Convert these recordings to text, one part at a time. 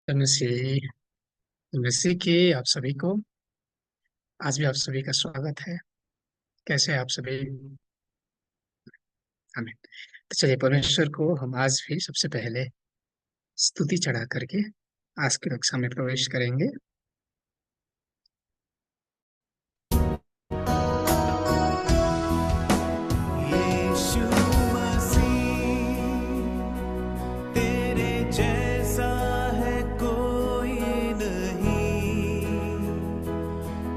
नमस्ते। नमस्ते के आप सभी को। आज भी आप सभी का स्वागत है। कैसे हैं आप सभी? हमें तो चलिए, परमेश्वर को हम आज भी सबसे पहले स्तुति चढ़ा करके आज की कक्षा में प्रवेश करेंगे। यीशु मसीह तेरे जैसा है कोई नहीं।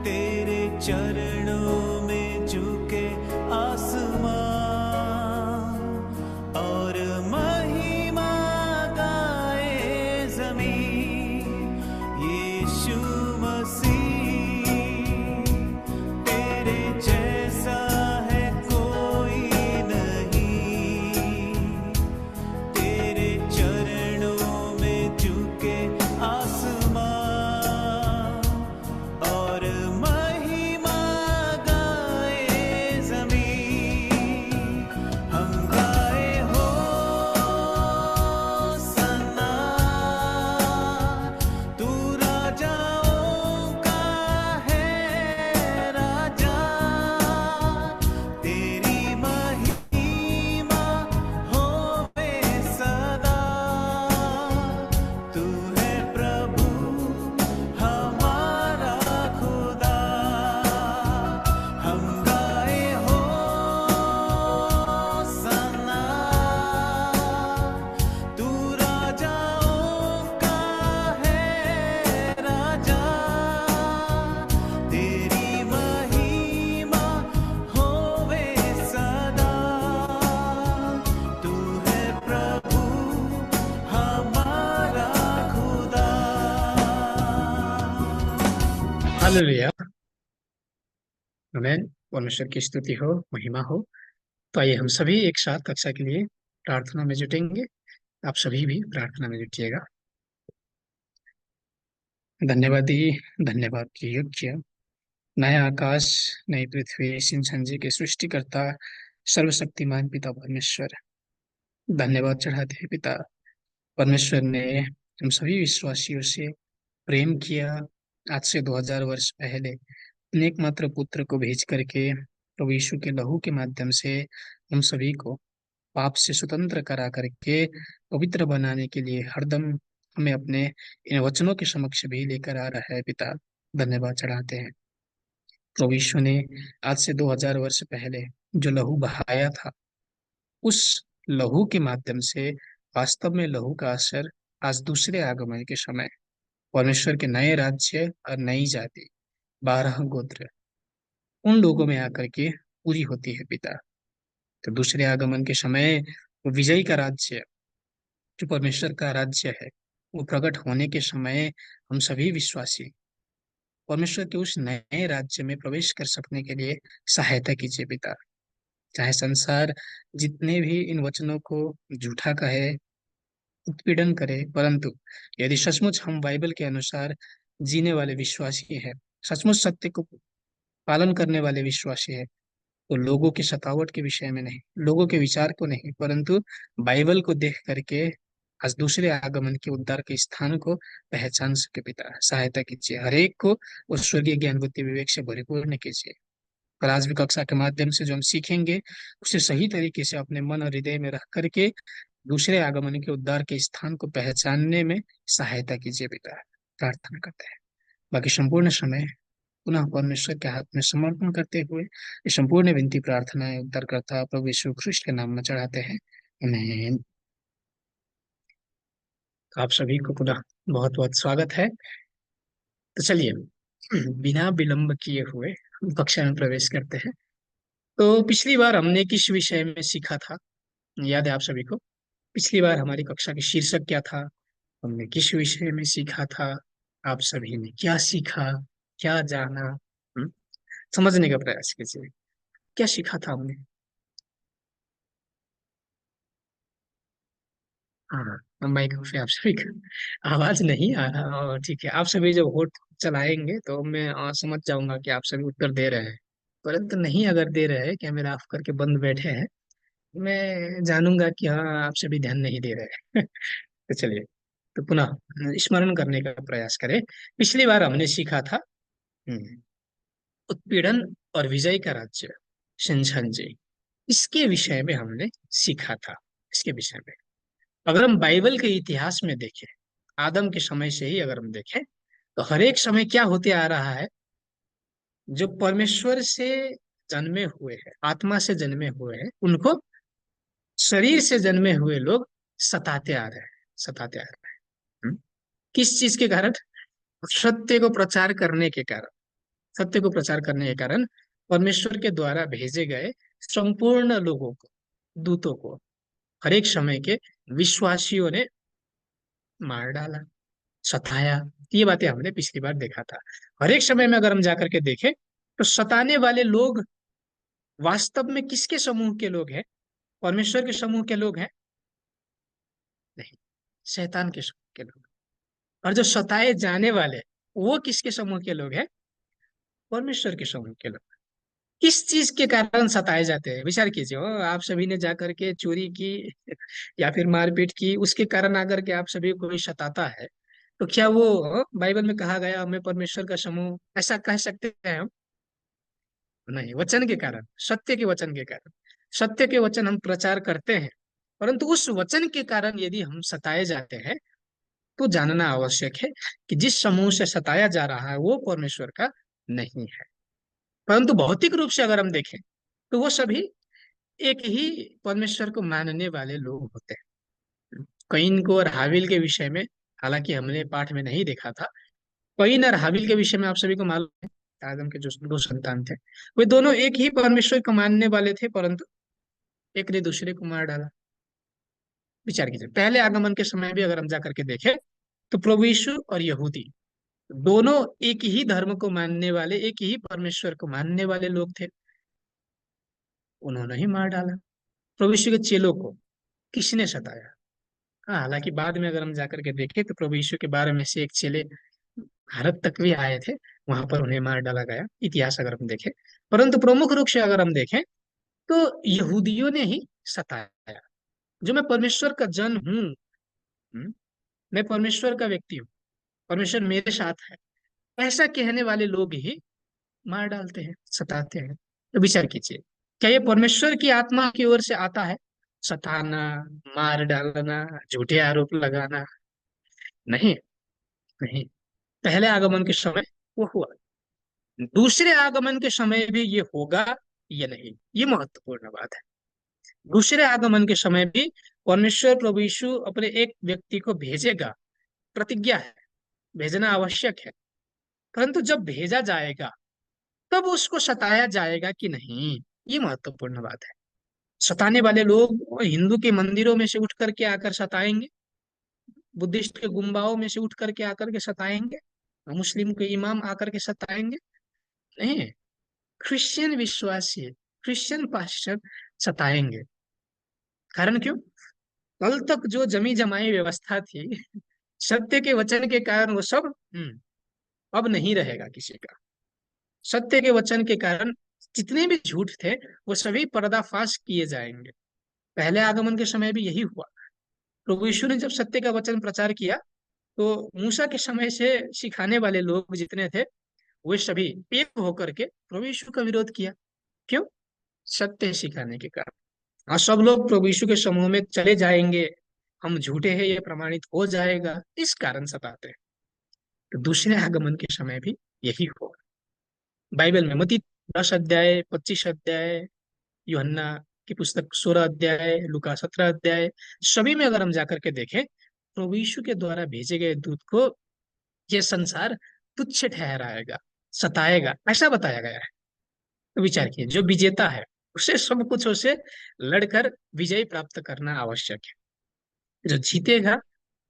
तेरे चरणों में झुके आसमां और महिमा गाए जमीन। यीशु मसीह तेरे जैसा है कोई नहीं। तेरे चरणों में झुके आसमां और महिमा गाए जमीन। हम गाए हो सना, तू राजाओं का है राजा। तेरी महिमा होवे सदा। तू है प्रभु हमारा खुदा। हम गाए हो सना, तू राजाओं का है राजा। तेरी महिमा होवे सदा। तू है प्रभु हमारा खुदा। हालेलुया। आमीन। परमेश्वर की स्तुति हो, महिमा हो। तो आइए हम सभी एक साथ कक्षा के लिए प्रार्थना में जुटेंगे। आप सभी भी प्रार्थना में जुटिएगा। धन्यवाद ही धन्यवाद की योग्य नया आकाश, नई पृथ्वी, सिंचन जी के सृष्टिकर्ता सर्वशक्तिमान पिता परमेश्वर, धन्यवाद चढ़ाते हैं पिता। परमेश्वर ने हम सभी विश्वासियों से प्रेम किया। आज से 2000 वर्ष पहले अपने एकमात्र पुत्र को भेज करके प्रभु यीशु के लहू के माध्यम से हम सभी को पाप से स्वतंत्र करा करके पवित्र बनाने के लिए हरदम हमें अपने इन वचनों के समक्ष भी लेकर आ रहा है पिता। धन्यवाद चढ़ाते हैं। प्रभु यीशु ने आज से 2000 वर्ष पहले जो लहू बहाया था, उस लहू के माध्यम से वास्तव में लहू का असर आज दूसरे आगमन के समय परमेश्वर के नए राज्य और नई जाति 12 गोत्र उन लोगों में आकर के पूरी होती है पिता। तो दूसरे आगमन के समय वो विजयी का राज्य, जो परमेश्वर का राज्य है, वो प्रकट होने के समय हम सभी विश्वासी परमेश्वर के उस नए राज्य में प्रवेश कर सकने के लिए सहायता कीजिए पिता। चाहे संसार जितने भी इन वचनों को झूठा कहे, उत्पीड़न करे, परंतु यदि सचमुच हम बाइबल के अनुसार जीने वाले विश्वासी हैं, सचमुच सत्य को पालन करने वाले विश्वासी हैं, तो लोगों की सतावट के विषय में नहीं, लोगों के विचार को नहीं, परंतु बाइबल को देख करके आज दूसरे आगमन के उद्धार के स्थान को पहचान सके पिता। सहायता कीजिए, हर एक को उस स्वर्गीय ज्ञान बुद्धि विवेक से भरपूर कीजिए। और आज भी कक्षा के माध्यम से जो हम सीखेंगे, उसे सही तरीके से अपने मन और हृदय में रख करके दूसरे आगमन के उद्धार के स्थान को पहचानने में सहायता कीजिए पिता। प्रार्थना करते हैं। बाकी संपूर्ण समय पुनः परमेश्वर के हाथ में समर्पण करते हुए ये संपूर्ण विनती प्रार्थनाएं उद्धारकर्ता प्रभु यीशु ख्रिस्ट के नाम में चढ़ाते हैं। आमीन। तो आप सभी को पुनः बहुत बहुत स्वागत है। तो चलिए, बिना विलंब किए हुए हम कक्षा में प्रवेश करते हैं। तो पिछली बार हमने किस विषय में सीखा था? याद है आप सभी को? पिछली बार हमारी कक्षा की शीर्षक क्या था? हमने किस विषय में सीखा था? आप सभी ने क्या सीखा, क्या जाना? हम्म? समझने का प्रयास कीजिए। क्या सीखा था हमने? हाँ, माइक पे आप सभी का आवाज नहीं आ रहा। और ठीक है, आप सभी जब होठ चलाएंगे तो मैं समझ जाऊंगा कि आप सभी उत्तर दे रहे हैं। परंतु नहीं अगर दे रहे हैं, कैमरा ऑफ करके बंद बैठे हैं, मैं जानूंगा कि हाँ, आप सभी ध्यान नहीं दे रहे हैं। तो चलिए, तो पुनः स्मरण करने का प्रयास करें। पिछली बार हमने सीखा था उत्पीड़न और विजय का राज्य, शिनशानजी, इसके विषय में हमने सीखा था। इसके विषय में अगर हम बाइबल के इतिहास में देखें, आदम के समय से ही अगर हम देखें, तो हर एक समय क्या होते आ रहा है, जो परमेश्वर से जन्मे हुए हैं, आत्मा से जन्मे हुए हैं, उनको शरीर से जन्मे हुए लोग सताते आ रहे हैं, सताते आ रहे हैं। किस चीज के कारण? सत्य को प्रचार करने के कारण। सत्य को प्रचार करने के कारण परमेश्वर के द्वारा भेजे गए संपूर्ण लोगों को, दूतों को, हर एक समय के विश्वासियों ने मार डाला, सताया। ये बातें हमने पिछली बार देखा था। हर एक समय में अगर हम जाकर के देखें, तो सताने वाले लोग वास्तव में किसके समूह के लोग हैं? परमेश्वर के समूह के लोग हैं? नहीं, शैतान के समूह के लोग। और जो सताए जाने वाले, वो किसके समूह के लोग हैं? परमेश्वर के समूह के लोग। किस चीज के कारण सताए जाते हैं? विचार कीजिए। आप सभी ने जाकर के चोरी की या फिर मारपीट की, उसके कारण आकर के आप सभी को कोई सताता है, तो क्या वो बाइबल में कहा गया हमें परमेश्वर का समूह, ऐसा कह सकते हैं हम? नहीं, वचन के कारण, सत्य के वचन के कारण। सत्य के वचन हम प्रचार करते हैं, परंतु उस वचन के कारण यदि हम सताए जाते हैं, तो जानना आवश्यक है कि जिस समूह से सताया जा रहा है वो परमेश्वर का नहीं है। परंतु भौतिक रूप से अगर हम देखें, तो वो सभी एक ही परमेश्वर को मानने वाले लोग होते हैं। कईन को और हाबिल के विषय में, हालांकि हमने पाठ में नहीं देखा था, कईन और हाबिल के विषय में आप सभी को मालूम है, आदम के जो दो संतान थे, वे दोनों एक ही परमेश्वर को मानने वाले थे, परंतु एक ने दूसरे को मार डाला। विचार कीजिए, पहले आगमन के समय भी अगर हम जाकर के देखें, तो प्रभु यीशु और यहूदी दोनों एक ही धर्म को मानने वाले, एक ही परमेश्वर को मानने वाले लोग थे। उन्होंने ही मार डाला। प्रभु यीशु के चेलों को किसने सताया? हाँ, हालांकि बाद में अगर हम जाकर के देखें, तो प्रभु यीशु के बारे में से एक चेले भारत तक भी आए थे, वहां पर उन्हें मार डाला गया, इतिहास अगर हम देखें। परंतु प्रमुख रूप से अगर हम देखें, तो यहूदियों ने ही सताया। जो मैं परमेश्वर का जन हूँ, मैं परमेश्वर का व्यक्ति हूँ, परमेश्वर मेरे साथ है, ऐसा कहने वाले लोग ही मार डालते हैं, सताते हैं। तो विचार कीजिए, क्या ये परमेश्वर की आत्मा की ओर से आता है? सताना, मार डालना, झूठे आरोप लगाना? नहीं, नहीं। पहले आगमन के समय वो हुआ, दूसरे आगमन के समय भी ये होगा या नहीं, ये महत्वपूर्ण बात है। दूसरे आगमन के समय भी परमेश्वर प्रभु यीशु अपने एक व्यक्ति को भेजेगा, प्रतिज्ञा है, भेजना आवश्यक है। परंतु जब भेजा जाएगा, तब उसको सताया जाएगा कि नहीं, ये महत्वपूर्ण बात है। सताने वाले लोग हिंदू के मंदिरों में से उठ करके आकर सताएंगे, बुद्धिस्ट के गुम्बाओं में से उठ करके आकर के सताएंगे, मुस्लिम के इमाम आकर के सताएंगे? नहीं, क्रिश्चियन विश्वासी, क्रिश्चियन पास्टर सताएंगे। कारण क्यों? कल तक जो जमी जमाई व्यवस्था थी, सत्य के वचन के कारण वो सब अब नहीं रहेगा किसी का। सत्य के वचन के कारण जितने भी झूठ थे, वो सभी पर्दाफाश किए जाएंगे। पहले आगमन के समय भी यही हुआ। प्रभु यीशु ने जब सत्य का वचन प्रचार किया, तो मूसा के समय से सिखाने वाले लोग जितने थे, वे सभी एक होकर के प्रभु यीशु का विरोध किया। क्यों? सत्य सिखाने के कारण। हाँ, सब लोग प्रभु यीशु के समूह में चले जाएंगे, हम झूठे हैं ये प्रमाणित हो जाएगा, इस कारण सताते हैं। तो दूसरे आगमन के समय भी यही होगा। बाइबल में मत्ती 10 अध्याय, 25 अध्याय, यूहन्ना की पुस्तक 16 अध्याय, लुका 17 अध्याय, सभी में अगर हम जाकर के देखें, प्रभु यीशु के द्वारा भेजे गए दूत को यह संसार तुच्छ ठहराएगा, सताएगा, ऐसा बताया गया है। तो विचार कीजिए, जो विजेता है उसे सब कुछ उसे लड़कर विजय प्राप्त करना आवश्यक है। जो जीतेगा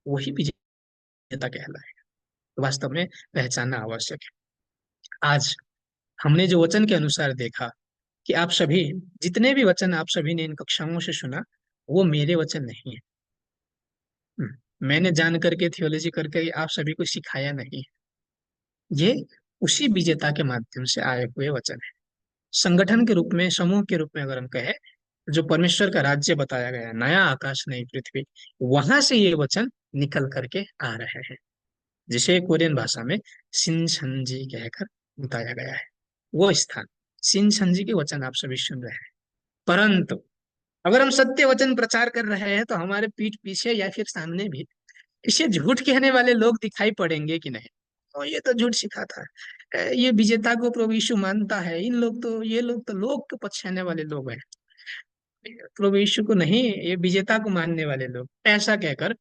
वही विजेता कहलाएगा। तो वास्तव में पहचानना आवश्यक है। आज हमने जो वचन के अनुसार देखा कि आप सभी, जितने भी वचन आप सभी ने इन कक्षाओं से सुना, वो मेरे वचन नहीं है। मैंने जान करके थियोलॉजी करके आप सभी को सिखाया नहीं है। ये उसी विजेता के माध्यम से आए हुए वचन है। संगठन के रूप में, समूह के रूप में अगर हम कहें, जो परमेश्वर का राज्य बताया गया है, नया आकाश नई पृथ्वी, वहां से ये वचन निकल करके आ रहे हैं, जिसे कोरियन भाषा में शिनशनजी कहकर बताया गया है। वो स्थान, शिनशनजी के वचन आप सभी सुन रहे हैं। परंतु अगर हम सत्य वचन प्रचार कर रहे हैं तो हमारे पीठ पीछे या फिर सामने भी इसे झूठ कहने वाले लोग दिखाई पड़ेंगे कि नहीं। तो ये तो झूठ सिखाता है, ये विजेता को प्रभु यीशु मानता है, इन लोग तो, ये लोग तो लोग के पछाने वाले लोग हैं, प्रभु यीशु को नहीं, ये विजेता को मानने वाले लोग, ऐसा कहकर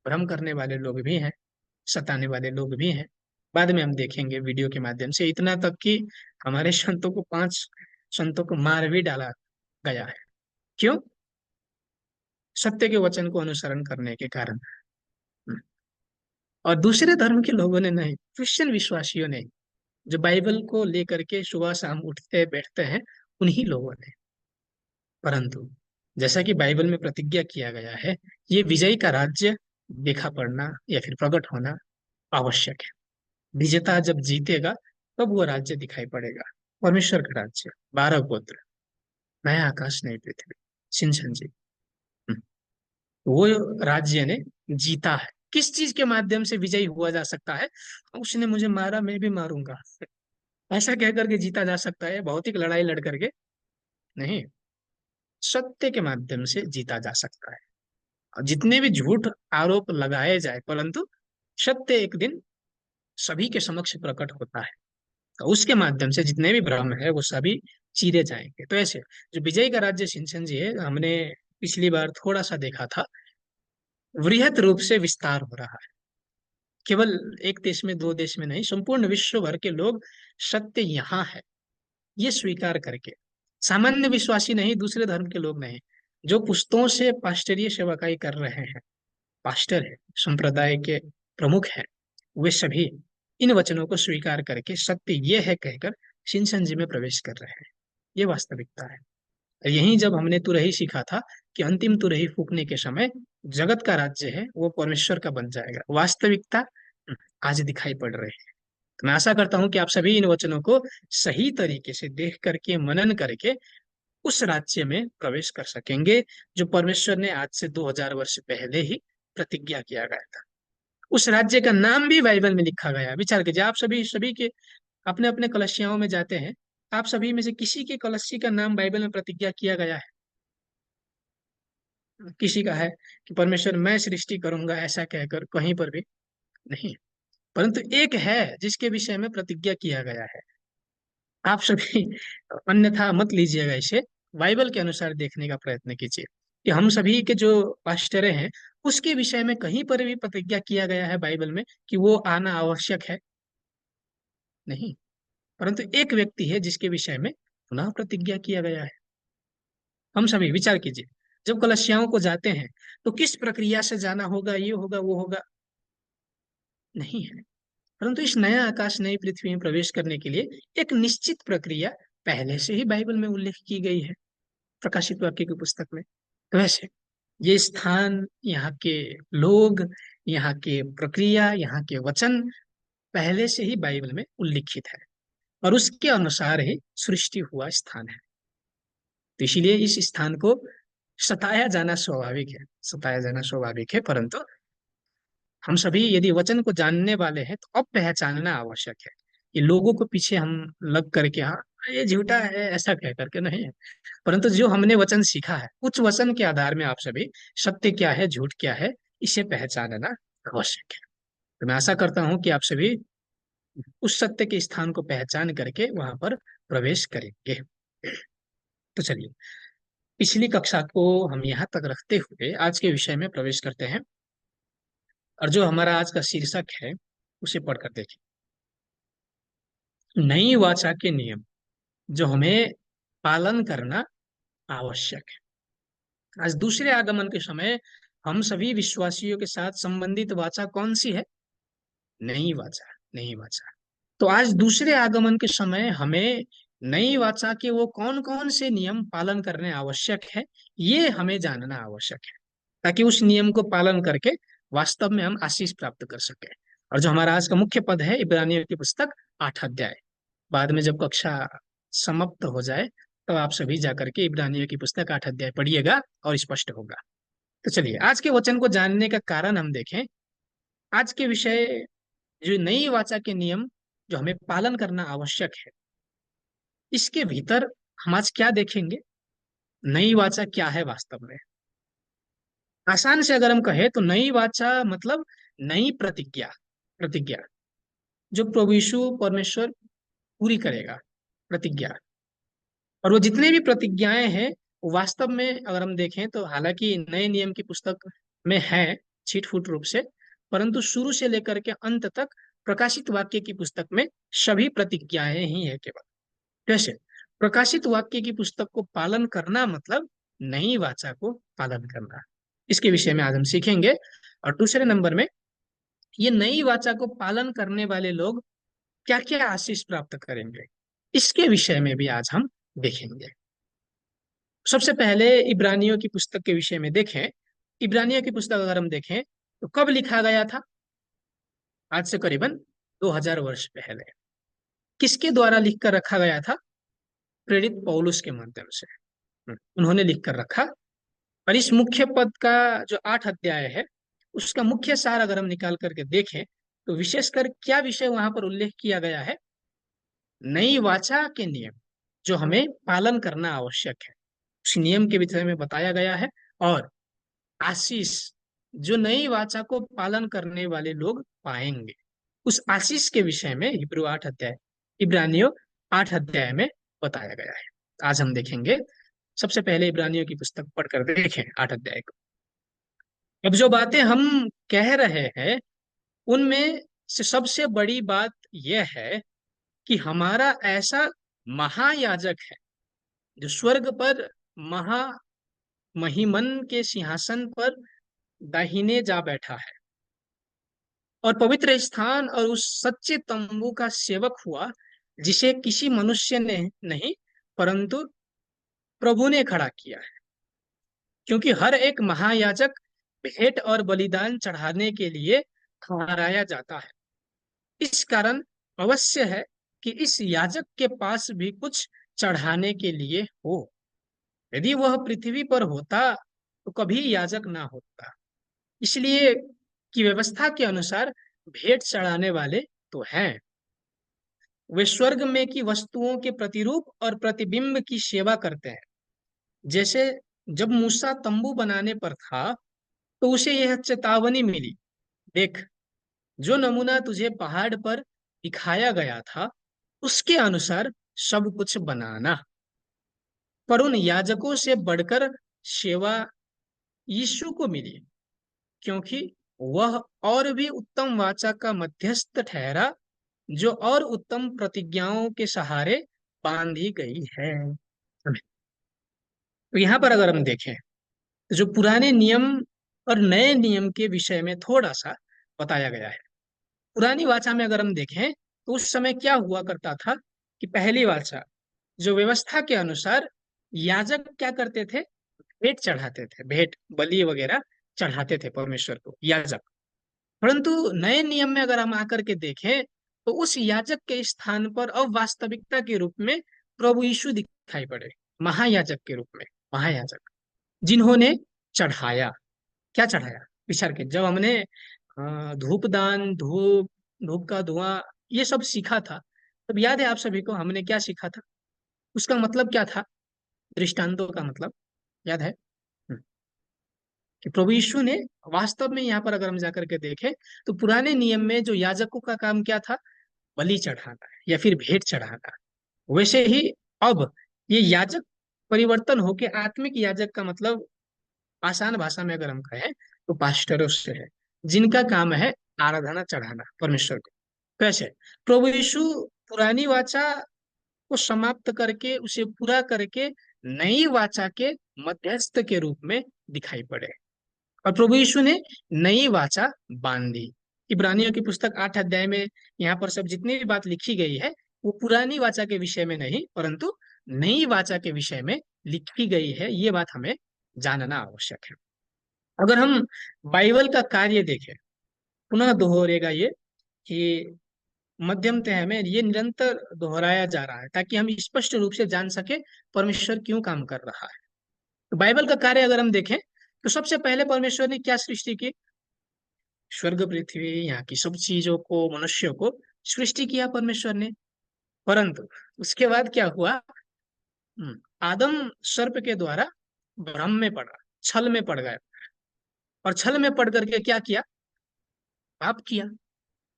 भ्रम करने वाले लोग भी हैं, सताने वाले लोग भी हैं। बाद में हम देखेंगे वीडियो के माध्यम से, इतना तक कि हमारे संतों को, 5 संतों को मार भी डाला गया है। क्यों? सत्य के वचन को अनुसरण करने के कारण। और दूसरे धर्म के लोगों ने नहीं, क्रिश्चियन विश्वासियों ने, जो बाइबल को लेकर के सुबह शाम उठते बैठते हैं, उन्हीं लोगों ने। परंतु जैसा कि बाइबल में प्रतिज्ञा किया गया है, ये विजयी का राज्य देखा पड़ना या फिर प्रकट होना आवश्यक है। विजेता जब जीतेगा तब वो राज्य दिखाई पड़ेगा, परमेश्वर का राज्य, 12 गोत्र, नया आकाश नई पृथ्वी, शिनशन जी। वो राज्य ने जीता है। किस चीज के माध्यम से विजयी हुआ जा सकता है? उसने मुझे मारा, मैं भी मारूंगा, ऐसा कह करके जीता जा सकता है भौतिक लड़ाई लड़ करके? नहीं, सत्य के माध्यम से जीता जा सकता है। और जितने भी झूठ आरोप लगाए जाए, परंतु सत्य एक दिन सभी के समक्ष प्रकट होता है, तो उसके माध्यम से जितने भी भ्रम है वो सभी चीरे जाएंगे। तो ऐसे जो विजय का राज्य सिंचन जी है, हमने पिछली बार थोड़ा सा देखा था, वृहत रूप से विस्तार हो रहा है। केवल एक देश में, 2 देश में नहीं, संपूर्ण विश्व भर के लोग सत्य यहाँ है ये स्वीकार करके, सामान्य विश्वासी नहीं, दूसरे धर्म के लोग नहीं, जो पुश्तों से पास्टरीय सेवकाई कर रहे हैं, पास्टर है, संप्रदाय के प्रमुख है, वे सभी इन वचनों को स्वीकार करके सत्य ये है कहकर शिनसन जी में प्रवेश कर रहे हैं। ये वास्तविकता है। और यही जब हमने तुरही सीखा था कि अंतिम तुरही फूकने के समय जगत का राज्य है वो परमेश्वर का बन जाएगा, वास्तविकता आज दिखाई पड़ रही है। तो मैं आशा करता हूं कि आप सभी इन वचनों को सही तरीके से देख करके, मनन करके उस राज्य में प्रवेश कर सकेंगे जो परमेश्वर ने आज से 2000 वर्ष पहले ही प्रतिज्ञा किया गया था। उस राज्य का नाम भी बाइबल में लिखा गया है। विचार कीजिए, आप सभी सभी के अपने अपने कलशियाओं में जाते हैं, आप सभी में से किसी के कलशी का नाम बाइबल में प्रतिज्ञा किया गया है? किसी का है कि परमेश्वर मैं सृष्टि करूंगा ऐसा कहकर? कहीं पर भी नहीं। परंतु एक है जिसके विषय में प्रतिज्ञा किया गया है। आप सभी अन्यथा मत लीजिएगा इसे, बाइबल के अनुसार देखने का प्रयत्न कीजिए कि हम सभी के जो पास्टरे हैं उसके विषय में कहीं पर भी प्रतिज्ञा किया गया है बाइबल में कि वो आना आवश्यक है? नहीं। परंतु एक व्यक्ति है जिसके विषय में पुनः प्रतिज्ञा किया गया है। हम सभी विचार कीजिए, जब कलशियाओं को जाते हैं तो किस प्रक्रिया से जाना होगा, ये होगा वो होगा? नहीं है। परंतु इस नया आकाश नई पृथ्वी में प्रवेश करने के लिए एक निश्चित प्रक्रिया पहले से ही बाइबल में उल्लेख की गई है, प्रकाशित वाक्य की पुस्तक में। तो वैसे ये स्थान, यहाँ के लोग, यहाँ के प्रक्रिया, यहाँ के वचन पहले से ही बाइबल में उल्लिखित है और उसके अनुसार ही सृष्टि हुआ स्थान है। तो इसीलिए इस स्थान को सताया जाना स्वाभाविक है, सताया जाना स्वाभाविक है। परंतु हम सभी यदि वचन को जानने वाले हैं तो अब पहचानना आवश्यक है। ये लोगों को पीछे हम लग करके, हाँ ये झूठा है ऐसा कह करके नहीं है, परंतु जो हमने वचन सीखा है उस वचन के आधार में आप सभी सत्य क्या है, झूठ क्या है, इसे पहचानना आवश्यक है। तो मैं आशा करता हूं कि आप सभी उस सत्य के स्थान को पहचान करके वहां पर प्रवेश करेंगे। तो चलिए, पिछली कक्षा को हम यहाँ तक रखते हुए आज के विषय में प्रवेश करते हैं, और जो हमारा आज का शीर्षक है उसे पढ़कर देखें। नई वाचा के नियम जो हमें पालन करना आवश्यक है। आज दूसरे आगमन के समय हम सभी विश्वासियों के साथ संबंधित वाचा कौन सी है? नई वाचा, नई वाचा। तो आज दूसरे आगमन के समय हमें नई वाचा के वो कौन कौन से नियम पालन करने आवश्यक है, ये हमें जानना आवश्यक है, ताकि उस नियम को पालन करके वास्तव में हम आशीष प्राप्त कर सके। और जो हमारा आज का मुख्य पद है, इब्रानियों की पुस्तक 8 अध्याय। बाद में जब कक्षा समाप्त हो जाए तो आप सभी जाकर के इब्रानियों की पुस्तक 8 अध्याय पढ़िएगा और स्पष्ट होगा। तो चलिए, आज के वचन को जानने का कारण हम देखें आज के विषय, जो नई वाचा के नियम जो हमें पालन करना आवश्यक है, इसके भीतर हम आज क्या देखेंगे? नई वाचा क्या है वास्तव में? आसान से अगर हम कहें तो नई वाचा मतलब नई प्रतिज्ञा। प्रतिज्ञा जो प्रभु यीशु परमेश्वर पूरी करेगा, प्रतिज्ञा। और वो जितने भी प्रतिज्ञाएं हैं, वो वास्तव में अगर हम देखें तो हालांकि नए नियम की पुस्तक में है छीट फूट रूप से, परंतु शुरू से लेकर के अंत तक प्रकाशित वाक्य की पुस्तक में सभी प्रतिज्ञाएं ही है केवल। कैसे? प्रकाशित वाक्य की पुस्तक को पालन करना मतलब नई वाचा को पालन करना। इसके विषय में आज हम सीखेंगे। और दूसरे नंबर में, ये नई वाचा को पालन करने वाले लोग क्या क्या आशीष प्राप्त करेंगे, इसके विषय में भी आज हम देखेंगे। सबसे पहले इब्रानियों की पुस्तक के विषय में देखें। इब्रानियों की पुस्तक अगर हम देखें तो कब लिखा गया था? आज से करीबन 2000 वर्ष पहले। किसके द्वारा लिख कर रखा गया था? प्रेरित पौलुस के माध्यम से उन्होंने लिख कर रखा। और इस मुख्य पद का जो 8 अध्याय है, उसका मुख्य सार अगर हम निकाल करके देखें तो विशेषकर क्या विषय वहां पर उल्लेख किया गया है? नई वाचा के नियम जो हमें पालन करना आवश्यक है, उस नियम के विषय में बताया गया है। और आशीष जो नई वाचा को पालन करने वाले लोग पाएंगे, उस आशीष के विषय में हिब्रू 8 अध्याय, इब्रानियों 8 अध्याय में बताया गया है। आज हम देखेंगे। सबसे पहले इब्रानियों की पुस्तक पढ़कर देखें 8 अध्याय को। अब जो बातें हम कह रहे हैं, उनमें से सबसे बड़ी बात यह है कि हमारा ऐसा महायाजक है जो स्वर्ग पर महा महिमन के सिंहासन पर दाहिने जा बैठा है, और पवित्र स्थान और उस सच्चे तंबू का सेवक हुआ, जिसे किसी मनुष्य ने नहीं परंतु प्रभु ने खड़ा किया है। क्योंकि हर एक महायाजक भेंट और बलिदान चढ़ाने के लिए ठहराया जाता है, इस कारण अवश्य है कि इस याजक के पास भी कुछ चढ़ाने के लिए हो। यदि वह पृथ्वी पर होता तो कभी याजक ना होता, इसलिए कि व्यवस्था के अनुसार भेंट चढ़ाने वाले तो हैं। वे स्वर्ग में की वस्तुओं के प्रतिरूप और प्रतिबिंब की सेवा करते हैं। जैसे जब मूसा तंबू बनाने पर था तो उसे यह चेतावनी मिली, देख, जो नमूना तुझे पहाड़ पर दिखाया गया था उसके अनुसार सब कुछ बनाना। पर उन याजकों से बढ़कर सेवा यीशु को मिली, क्योंकि वह और भी उत्तम वाचा का मध्यस्थ ठहरा, जो और उत्तम प्रतिज्ञाओं के सहारे बांधी गई है। तो यहाँ पर अगर हम देखें तो जो पुराने नियम और नए नियम के विषय में थोड़ा सा बताया गया है। पुरानी वाचा में अगर हम देखें तो उस समय क्या हुआ करता था कि पहली वाचा जो व्यवस्था के अनुसार याजक क्या करते थे? भेंट चढ़ाते थे, भेंट बलि वगैरह चढ़ाते थे परमेश्वर को, याजक। परंतु नए नियम में अगर हम आकर के देखें तो उस याजक के स्थान पर अब वास्तविकता के रूप में प्रभु यीशु दिखाई पड़े, महायाजक के रूप में। महायाजक जिन्होंने चढ़ाया, क्या चढ़ाया? विचार के जब हमने धूप दान, धूप धूप का धुआं, ये सब सीखा था, तब याद है आप सभी को हमने क्या सीखा था? उसका मतलब क्या था? दृष्टांतों का मतलब याद है? कि प्रभु यीशु ने वास्तव में यहाँ पर अगर हम जाकर के देखें तो पुराने नियम में जो याजकों का काम क्या था? बलि चढ़ाना या फिर भेंट चढ़ाना। वैसे ही अब ये याजक परिवर्तन होके आत्मिक याजक का मतलब आसान भाषा में अगर हम कहें तो पास्टरों से है, जिनका काम है आराधना चढ़ाना परमेश्वर को। कैसे? प्रभु यीशु पुरानी वाचा को समाप्त करके, उसे पूरा करके नई वाचा के मध्यस्थ के रूप में दिखाई पड़े, और प्रभु यीशु ने नई वाचा बांधी। इब्रानियों की पुस्तक 8 अध्याय में यहाँ पर सब जितनी भी बात लिखी गई है, वो पुरानी वाचा के विषय में नहीं परंतु नई वाचा के विषय में लिखी गई है। ये बात हमें जानना आवश्यक है। अगर हम बाइबल का कार्य देखें, पुनः दोहरेगा ये कि मध्यम तह में ये निरंतर दोहराया जा रहा है ताकि हम स्पष्ट रूप से जान सके परमेश्वर क्यों काम कर रहा है। तो बाइबल का कार्य अगर हम देखें तो सबसे पहले परमेश्वर ने क्या सृष्टि की? स्वर्ग पृथ्वी यहाँ की सब चीजों को, मनुष्यों को सृष्टि किया परमेश्वर ने। परंतु उसके बाद क्या हुआ? आदम सर्प के द्वारा भ्रम में पड़ा, छल में पड़ गया, और छल में पड़ करके क्या किया? पाप किया,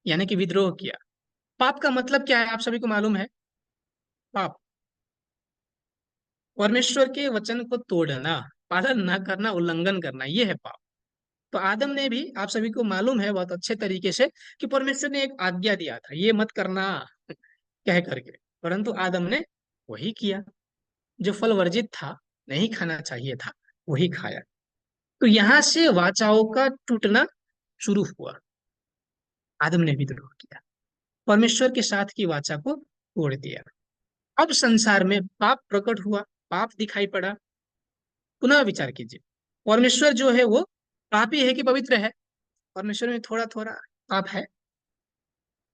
यानी कि विद्रोह किया। पाप का मतलब क्या है आप सभी को मालूम है? पाप परमेश्वर के वचन को तोड़ना, पालन ना करना, उल्लंघन करना, ये है पाप। तो आदम ने भी, आप सभी को मालूम है बहुत अच्छे तरीके से, कि परमेश्वर ने एक आज्ञा दिया था ये मत करना कह करके, परंतु आदम ने वही किया। जो फल वर्जित था, नहीं खाना चाहिए था, वही खाया। तो यहां से वाचाओं का टूटना शुरू हुआ। आदम ने विद्रोह किया, परमेश्वर के साथ की वाचा को तोड़ दिया। अब संसार में पाप प्रकट हुआ, पाप दिखाई पड़ा। पुनः विचार कीजिए, परमेश्वर जो है वो पापी है कि पवित्र है? परमेश्वर में थोड़ा थोड़ा पाप है?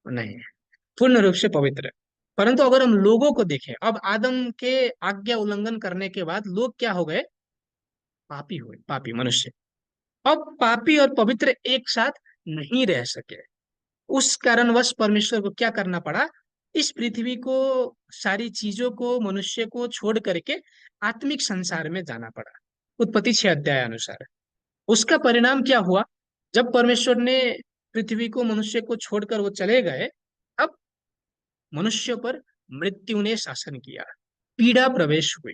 नहीं है, पूर्ण रूप से पवित्र है। परंतु अगर हम लोगों को देखें, अब आदम के आज्ञा उल्लंघन करने के बाद लोग क्या हो गए? पापी हुए, पापी मनुष्य। अब पापी और पवित्र एक साथ नहीं रह सके। उस कारणवश परमेश्वर को क्या करना पड़ा? इस पृथ्वी को, सारी चीजों को, मनुष्य को छोड़ करके आत्मिक संसार में जाना पड़ा। उत्पत्ति 6 अध्याय अनुसार उसका परिणाम क्या हुआ? जब परमेश्वर ने पृथ्वी को, मनुष्य को छोड़कर वो चले गए, अब मनुष्य पर मृत्यु ने शासन किया, पीड़ा प्रवेश हुई,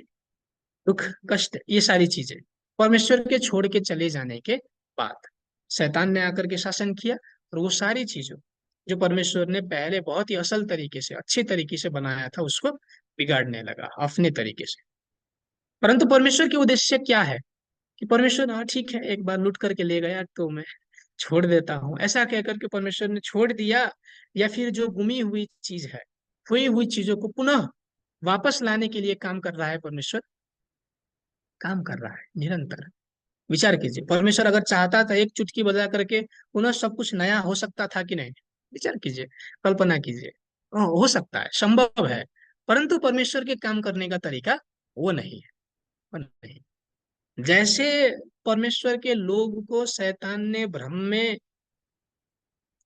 दुख, कष्ट, ये सारी चीजें परमेश्वर के छोड़ के चले जाने के बाद शैतान ने आकर के शासन किया, और वो सारी चीजों जो परमेश्वर ने पहले बहुत ही असल तरीके से, अच्छे तरीके से बनाया था, उसको बिगाड़ने लगा अपने तरीके से। परंतु परमेश्वर की उद्देश्य क्या है? कि परमेश्वर, हाँ ठीक है, एक बार लूट करके ले गया तो मैं छोड़ देता हूँ, ऐसा कहकर के परमेश्वर ने छोड़ दिया? या फिर जो गुमी हुई चीज है, खोई हुई चीजों को पुनः वापस लाने के लिए काम कर रहा है परमेश्वर? काम कर रहा है निरंतर। विचार कीजिए, परमेश्वर अगर चाहता था एक चुटकी बजा करके पुनः सब कुछ नया हो सकता था कि नहीं? विचार कीजिए, कल्पना कीजिए। हो सकता है, संभव है। परंतु परमेश्वर के काम करने का तरीका वो नहीं है, वो नहीं। जैसे परमेश्वर के लोग को शैतान ने भ्रम में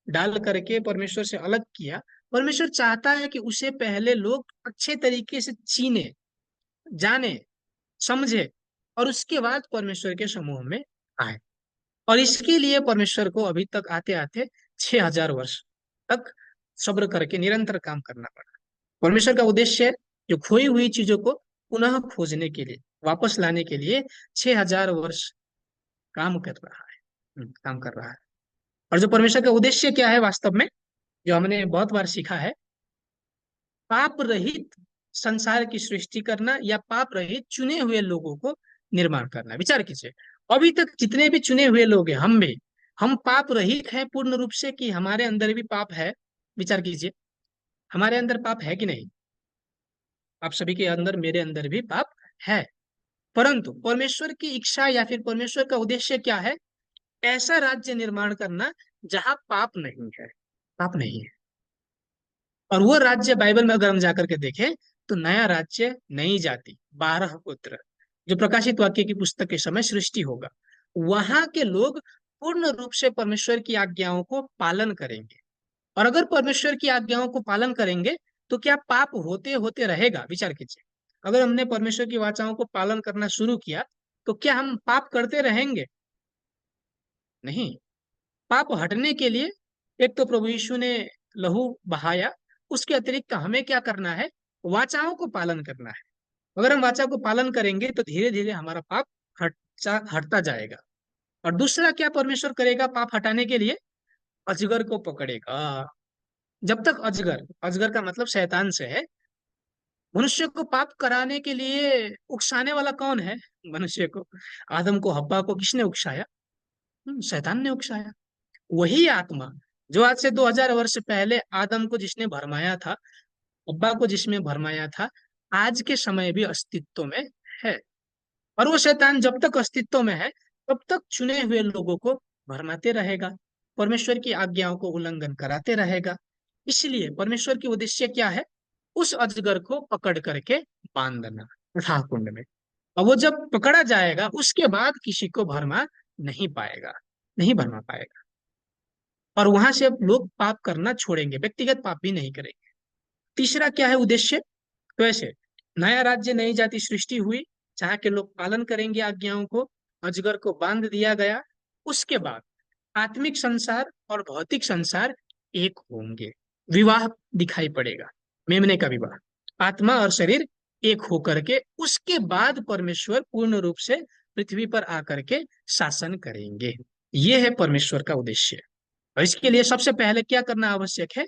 डाल करके परमेश्वर से अलग किया, परमेश्वर चाहता है कि उसे पहले लोग अच्छे तरीके से चीने, जाने, समझे, और उसके बाद परमेश्वर के समूह में आए। और इसके लिए परमेश्वर को अभी तक आते आते 6,000 वर्ष तक सब्र करके निरंतर काम करना पड़ा। परमेश्वर का उद्देश्य है जो खोई हुई चीजों को पुनः खोजने के लिए, वापस लाने के लिए 6,000 वर्ष काम कर रहा है। काम कर रहा है। और जो परमेश्वर का उद्देश्य क्या है वास्तव में, जो हमने बहुत बार सीखा है, पाप रहित संसार की सृष्टि करना, या पाप रहित चुने हुए लोगों को निर्माण करना। विचार कीजिए, अभी तक जितने भी चुने हुए लोग हैं, हम भी, हम पाप रहित हैं पूर्ण रूप से, कि हमारे अंदर भी पाप है? विचार कीजिए, हमारे अंदर पाप है कि नहीं? आप सभी के अंदर, मेरे अंदर भी पाप है। परंतु परमेश्वर की इच्छा या फिर परमेश्वर का उद्देश्य क्या है? ऐसा राज्य निर्माण करना जहां पाप नहीं है, पाप नहीं है। और वो राज्य बाइबल में अगर हम जाकर के देखें, तो नया राज्य, नई जाति, 12 पुत्र, जो प्रकाशित वाक्य की पुस्तक के समय सृष्टि होगा, वहां के लोग पूर्ण रूप से परमेश्वर की आज्ञाओं को पालन करेंगे। और अगर परमेश्वर की आज्ञाओं को पालन करेंगे, तो क्या पाप होते होते रहेगा? विचार कीजिए, अगर हमने परमेश्वर की वाचाओं को पालन करना शुरू किया, तो क्या हम पाप करते रहेंगे? नहीं। पाप हटने के लिए एक तो प्रभु यीशु ने लहू बहाया, उसके अतिरिक्त हमें क्या करना है? वाचाओं को पालन करना है। अगर हम वाचा को पालन करेंगे, तो धीरे धीरे हमारा पाप हटता जाएगा। और दूसरा क्या परमेश्वर करेगा पाप हटाने के लिए? अजगर को पकड़ेगा। जब तक अजगर, अजगर का मतलब शैतान से है, मनुष्य को पाप कराने के लिए उकसाने वाला कौन है? मनुष्य को, आदम को, हव्वा को किसने उकसाया? शैतान ने उकसाया। वही आत्मा जो आज से 2,000 वर्ष पहले आदम को जिसने भरमाया था, हव्वा को जिसमें भरमाया था, आज के समय भी अस्तित्व में है। और वो शैतान जब तक अस्तित्व में है, तब तक चुने हुए लोगों को भरमाते रहेगा, परमेश्वर की आज्ञाओं को उल्लंघन कराते रहेगा। इसलिए परमेश्वर की उद्देश्य क्या है? उस अजगर को पकड़ करके बांधना अथाह कुंड में। और वो जब पकड़ा जाएगा, उसके बाद किसी को भरमा नहीं पाएगा, नहीं भरमा पाएगा। और वहां से अब लोग पाप करना छोड़ेंगे, व्यक्तिगत पाप भी नहीं करेंगे। तीसरा क्या है उद्देश्य? तो ऐसे नया राज्य नई जाति सृष्टि हुई, जहाँ के लोग पालन करेंगे आज्ञाओं को, अजगर को बांध दिया गया। उसके बाद आत्मिक संसार और भौतिक संसार एक होंगे, विवाह दिखाई पड़ेगा, मेमने का विवाह, आत्मा और शरीर एक होकर के उसके बाद परमेश्वर पूर्ण रूप से पृथ्वी पर आकर के शासन करेंगे। ये है परमेश्वर का उद्देश्य। और इसके लिए सबसे पहले क्या करना आवश्यक है?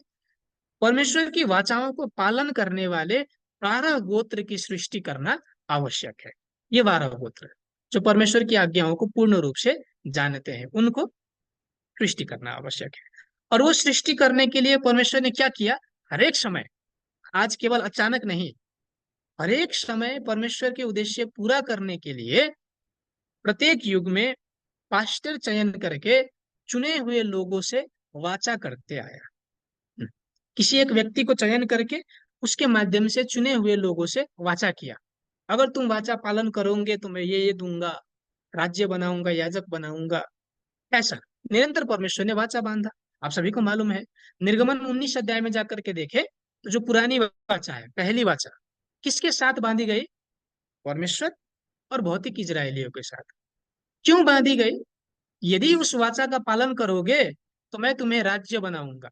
परमेश्वर की वाचाओं को पालन करने वाले 12 गोत्र की सृष्टि करना आवश्यक है। ये 12 गोत्र जो परमेश्वर की आज्ञाओं को पूर्ण रूप से जानते हैं, उनको सृष्टि करना आवश्यक है। और वो सृष्टि करने के लिए परमेश्वर ने क्या किया? हर एक समय, आज केवल अचानक नहीं, हर एक समय परमेश्वर के उद्देश्य पूरा करने के लिए प्रत्येक युग में पास्टर चयन करके चुने हुए लोगों से वाचा करते आया। किसी एक व्यक्ति को चयन करके उसके माध्यम से चुने हुए लोगों से वाचा किया, अगर तुम वाचा पालन करोगे तो मैं ये दूंगा, राज्य बनाऊंगा, याजक बनाऊंगा, ऐसा निरंतर परमेश्वर ने वाचा बांधा। आप सभी को मालूम है, निर्गमन 19 अध्याय में जाकर के देखे तो जो पुरानी वाचा है, पहली वाचा किसके साथ बांधी गई? परमेश्वर और भौतिक इजरायलियों के साथ। क्यों बांधी गई? यदि उस वाचा का पालन करोगे तो मैं तुम्हें राज्य बनाऊंगा,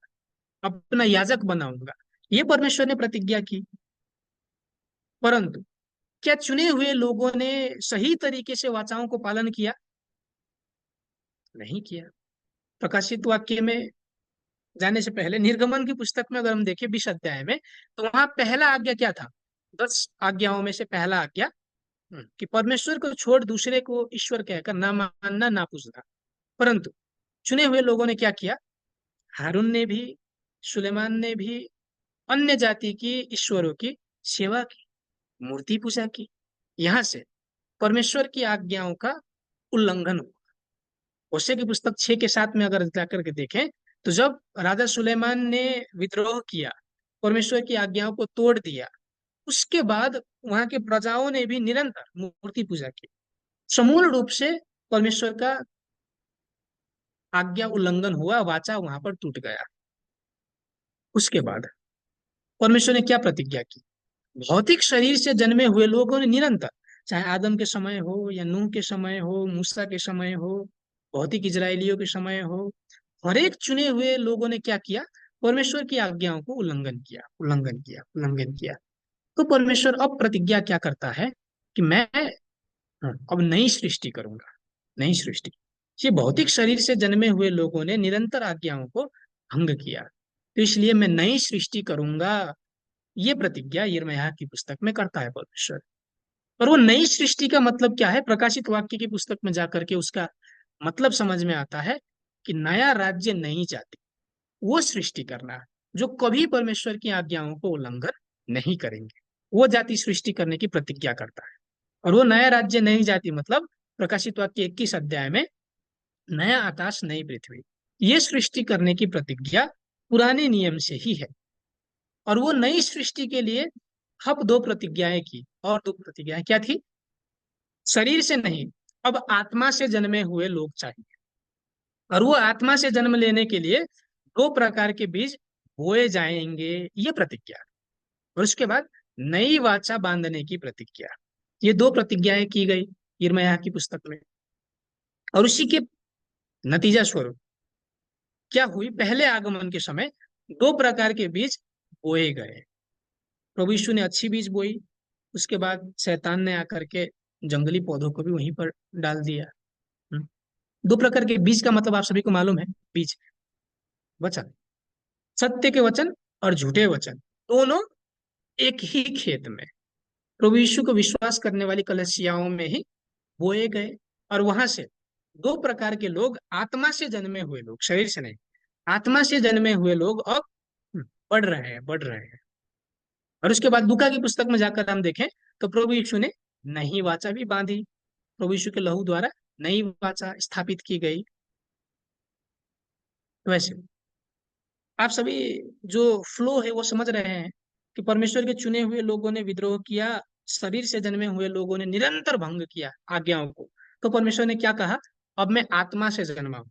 अपना याजक बनाऊंगा, ये परमेश्वर ने प्रतिज्ञा की। परंतु क्या चुने हुए लोगों ने सही तरीके से वाचाओं को पालन किया? नहीं किया। प्रकाशित वाक्य में जाने से पहले निर्गमन की पुस्तक में अगर हम देखें 20 अध्याय में, तो वहां पहला आज्ञा क्या था? 10 आज्ञाओं में से पहला आज्ञा कि परमेश्वर को छोड़ दूसरे को ईश्वर कहकर ना मानना, ना पूजना। परंतु चुने हुए लोगों ने क्या किया? हारून ने भी, सुलेमान ने भी अन्य जाति की ईश्वरों की सेवा की, मूर्ति पूजा की। यहां से परमेश्वर की आज्ञाओं का उल्लंघन हुआ। होशे की पुस्तक 6 के 7 में अगर जाकर के देखें, तो जब राजा सुलेमान ने विद्रोह किया, परमेश्वर की आज्ञाओं को तोड़ दिया, उसके बाद वहां के प्रजाओं ने भी निरंतर मूर्ति पूजा की। समूल रूप से परमेश्वर का आज्ञा उल्लंघन हुआ, वाचा वहां पर टूट गया। उसके बाद परमेश्वर ने क्या प्रतिज्ञा की? भौतिक शरीर से जन्मे हुए लोगों ने निरंतर, चाहे आदम के समय हो या नूह के समय हो, मूसा के समय हो, भौतिक इजरायलियों के समय हो, हर एक चुने हुए लोगों ने क्या किया? परमेश्वर की आज्ञाओं को उल्लंघन किया, उल्लंघन किया, उल्लंघन किया। तो परमेश्वर अब प्रतिज्ञा क्या करता है कि मैं अब नई सृष्टि करूंगा, नई सृष्टि। ये भौतिक शरीर से जन्मे हुए लोगों ने निरंतर आज्ञाओं को भंग किया, तो इसलिए मैं नई सृष्टि करूंगा। ये प्रतिज्ञा यिर्मयाह की पुस्तक में करता है परमेश्वर। और वो नई सृष्टि का मतलब क्या है? प्रकाशित वाक्य की पुस्तक में जाकर के उसका मतलब समझ में आता है कि नया राज्य, नई जाति, वो सृष्टि करना जो कभी परमेश्वर की आज्ञाओं को उल्लंघन नहीं करेंगे, वो जाति सृष्टि करने की प्रतिज्ञा करता है। और वो नया राज्य, नई जाति मतलब प्रकाशित वाक्य 21 अध्याय में नया आकाश, नई पृथ्वी, ये सृष्टि करने की प्रतिज्ञा पुराने नियम से ही है। और वो नई सृष्टि के लिए अब 2 प्रतिज्ञाएं की, और 2 प्रतिज्ञाएं क्या थी? शरीर से नहीं, अब आत्मा से जन्मे हुए लोग चाहिए। और वो आत्मा से जन्म लेने के लिए 2 प्रकार के बीज बोए जाएंगे, ये प्रतिज्ञा। और उसके बाद नई वाचा बांधने की प्रतिज्ञा। ये 2 प्रतिज्ञाएं की गई यिर्मयाह की पुस्तक में। और उसी के नतीजा स्वरूप क्या हुई? पहले आगमन के समय 2 प्रकार के बीज बोए गए। प्रभु यीशु ने अच्छी बीज बोई, उसके बाद शैतान ने आकर के जंगली पौधों को भी वहीं पर डाल दिया। हम्म। 2 प्रकार के बीज का मतलब आप सभी को मालूम है। बीज, वचन, सत्य के वचन और झूठे वचन, दोनों एक ही खेत में प्रभु यीशु को विश्वास करने वाली कलीसियाओं में ही बोए गए। और वहां से 2 प्रकार के लोग, आत्मा से जन्मे हुए लोग, शरीर से नहीं, आत्मा से जन्मे हुए लोग अब बढ़ रहे हैं, बढ़ रहे हैं। और उसके बाद लूका की पुस्तक में जाकर हम देखें तो प्रभु यीशु ने नई वाचा भी बांधी, प्रभु यीशु के लहू द्वारा नई वाचा स्थापित की गई। तो वैसे आप सभी जो फ्लो है वो समझ रहे हैं कि परमेश्वर के चुने हुए लोगों ने विद्रोह किया, शरीर से जन्मे हुए लोगों ने निरंतर भंग किया आज्ञाओं को। तो परमेश्वर ने क्या कहा? अब मैं आत्मा से जन्मा हूं।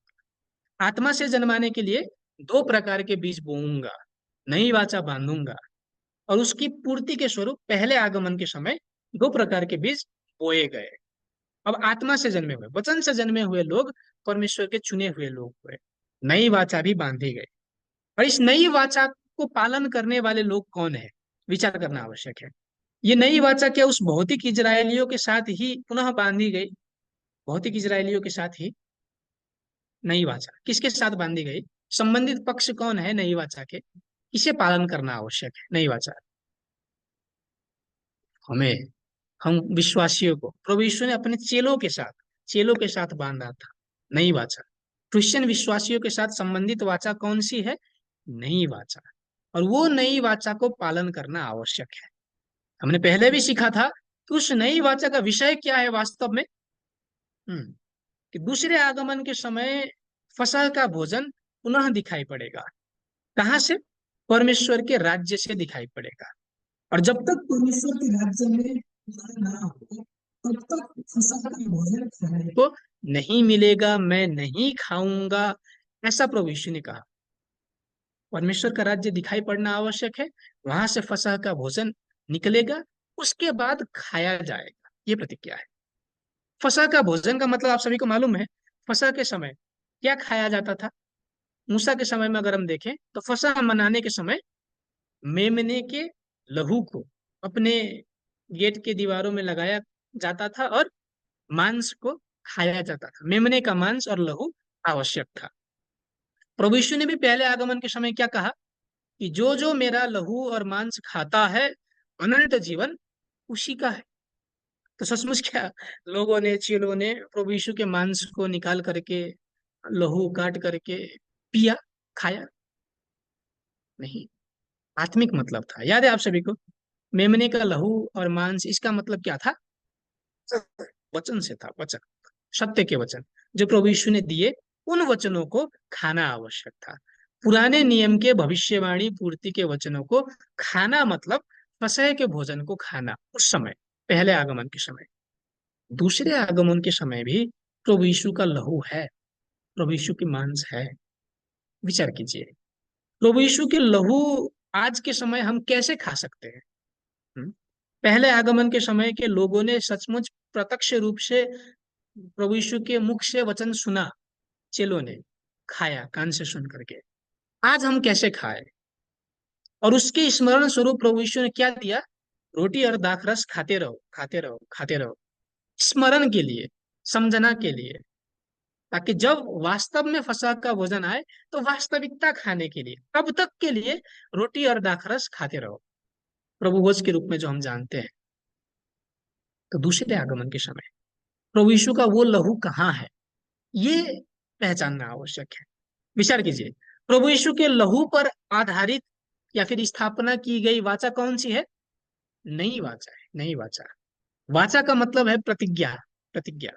आत्मा से जन्माने के लिए दो प्रकार के बीज बोऊंगा, नई वाचा बांधूंगा, और उसकी पूर्ति के स्वरूप पहले आगमन के समय दो प्रकार के बीज बोए गए। अब आत्मा से जन्मे हुए, वचन से जन्मे हुए लोग परमेश्वर के चुने हुए लोग हुए। नई वाचा भी बांधी गई, और इस नई वाचा को पालन करने वाले लोग कौन है, विचार करना आवश्यक है। ये नई वाचा क्या उस भौतिक इजरायलियों के साथ ही पुनः बांधी गई? भौतिक इजरायलियों के साथ ही नई वाचा किसके साथ बांधी गई? संबंधित पक्ष कौन है नई वाचा के? इसे पालन करना आवश्यक है। नई वाचा हमें, हम विश्वासियों को प्रभु यीशु ने अपने चेलों के साथ बांधा था। नई वाचा क्रिश्चियन विश्वासियों के साथ संबंधित वाचा कौन सी है? नई वाचा। और वो नई वाचा को पालन करना आवश्यक है। हमने पहले भी सीखा था कि उस नई वाचा का विषय क्या है वास्तव में। कि दूसरे आगमन के समय फसह का भोजन पुनः दिखाई पड़ेगा। कहां से? परमेश्वर के राज्य से दिखाई पड़ेगा। और जब तक परमेश्वर के राज्य में ना हो, तब तक फसह का भोजन खाने को नहीं मिलेगा, मैं नहीं खाऊंगा, ऐसा प्रभु यीशु ने कहा। परमेश्वर का राज्य दिखाई पड़ना आवश्यक है, वहां से फसह का भोजन निकलेगा, उसके बाद खाया जाएगा। ये प्रतिज्ञा है। फसह का भोजन का मतलब आप सभी को मालूम है। फसह के समय क्या खाया जाता था? मूसा के समय में अगर हम देखें तो फसह मनाने के समय मेमने के लहू को अपने गेट के दीवारों में लगाया जाता था, और मांस को खाया जाता था। मेमने का मांस और लहू आवश्यक था। प्रभु यीशु ने भी पहले आगमन के समय क्या कहा? कि जो जो मेरा लहू और मांस खाता है, अनंत जीवन उसी का है। तो सचमुच क्या लोगों ने, चेलों ने प्रभु यीशु के मांस को निकाल करके, लहू काट करके पिया, खाया? नहीं। आत्मिक मतलब था। याद है आप सभी को? मेमने का लहू और मांस, इसका मतलब क्या था? वचन से था। वचन, सत्य के वचन जो प्रभु यीशु ने दिए, उन वचनों को खाना आवश्यक था। पुराने नियम के भविष्यवाणी पूर्ति के वचनों को खाना मतलब फसह के भोजन को खाना उस समय, पहले आगमन के समय। दूसरे आगमन के समय भी प्रभु यीशु का लहू है, प्रभु यीशु की मांस है। विचार कीजिए, प्रभु यीशु के लहू आज के समय हम कैसे खा सकते हैं? हम्म? पहले आगमन के समय के लोगों ने सचमुच प्रत्यक्ष रूप से प्रभु यीशु के मुख से वचन सुना, चेलों ने खाया कान से सुन करके। आज हम कैसे खाए? और उसके स्मरण स्वरूप प्रभु यीशु ने क्या दिया? रोटी और दाखरस खाते रहो, खाते रहो, खाते रहो, स्मरण के लिए, समझना के लिए, ताकि जब वास्तव में फसह का भोजन आए तो वास्तविकता खाने के लिए, तब तक के लिए रोटी और दाखरस खाते रहो, प्रभु भोज के रूप में जो हम जानते हैं। तो दूसरे आगमन के समय प्रभु यीशु का वो लहू कहाँ है, ये पहचानना आवश्यक है। विचार कीजिए, प्रभु यीशु के लहू पर आधारित या फिर स्थापना की गई वाचा कौन सी है? नई वाचा है। नई वाचा, वाचा का मतलब है प्रतिज्ञा। प्रतिज्ञा,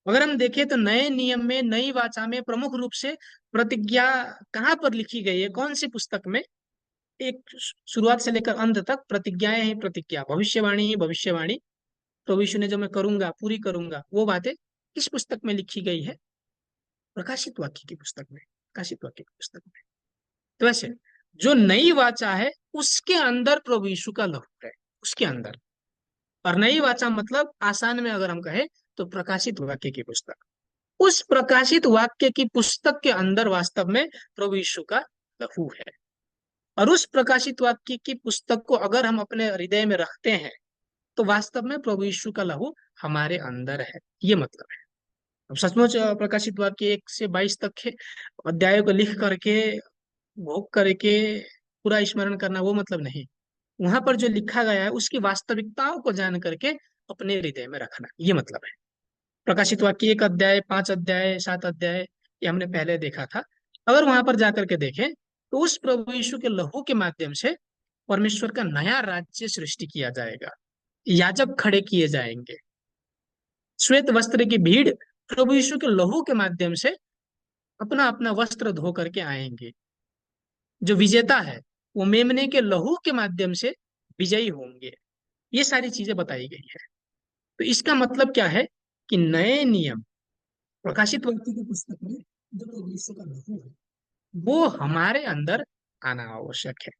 अगर हम देखें तो नए नियम में, नई वाचा में प्रमुख रूप से प्रतिज्ञा कहाँ पर लिखी गई है? कौन सी पुस्तक में? एक शुरुआत से लेकर अंत तक प्रतिज्ञाएं ही प्रतिज्ञा, भविष्यवाणी ही भविष्यवाणी। प्रभु यीशु ने जो मैं करूंगा, पूरी करूंगा, वो बातें किस पुस्तक में लिखी गई है? प्रकाशित वाक्य की पुस्तक में। प्रकाशित वाक्य की पुस्तक में। तो वैसे जो नई वाचा है, उसके अंदर प्रभु यीशु का लहू है, उसके अंदर। और नई वाचा मतलब आसान में अगर हम कहें तो प्रकाशित वाक्य की पुस्तक। उस प्रकाशित वाक्य की पुस्तक के अंदर वास्तव में प्रभु यीशु का लहू है। और उस प्रकाशित वाक्य की पुस्तक को अगर हम अपने हृदय में रखते हैं, तो वास्तव में प्रभु यीशु का लहू हमारे अंदर है, ये मतलब है। अब सचमुच प्रकाशित वाक्य 1 से 22 तक के अध्यायों को लिख करके, भोग करके पूरा स्मरण करना वो मतलब नहीं। वहां पर जो लिखा गया है उसकी वास्तविकताओं को जान करके अपने हृदय में रखना, ये मतलब है। प्रकाशित वाक्य 1 अध्याय, 5 अध्याय, 7 अध्याय, ये हमने पहले देखा था। अगर वहां पर जाकर के देखें तो उस प्रभु यीशु के लहू के माध्यम से परमेश्वर का नया राज्य सृष्टि किया जाएगा। याजक खड़े किए जाएंगे, श्वेत वस्त्र की भीड़ प्रभु यीशु के लहू के माध्यम से अपना अपना वस्त्र धो करके आएंगे। जो विजेता है वो मेमने के लहू के माध्यम से विजयी होंगे। ये सारी चीजें बताई गई है। तो इसका मतलब क्या है? कि नए नियम प्रकाशित वाक्य की पुस्तक में जो प्रभु यीशु का लहू है, वो हमारे अंदर आना आवश्यक है।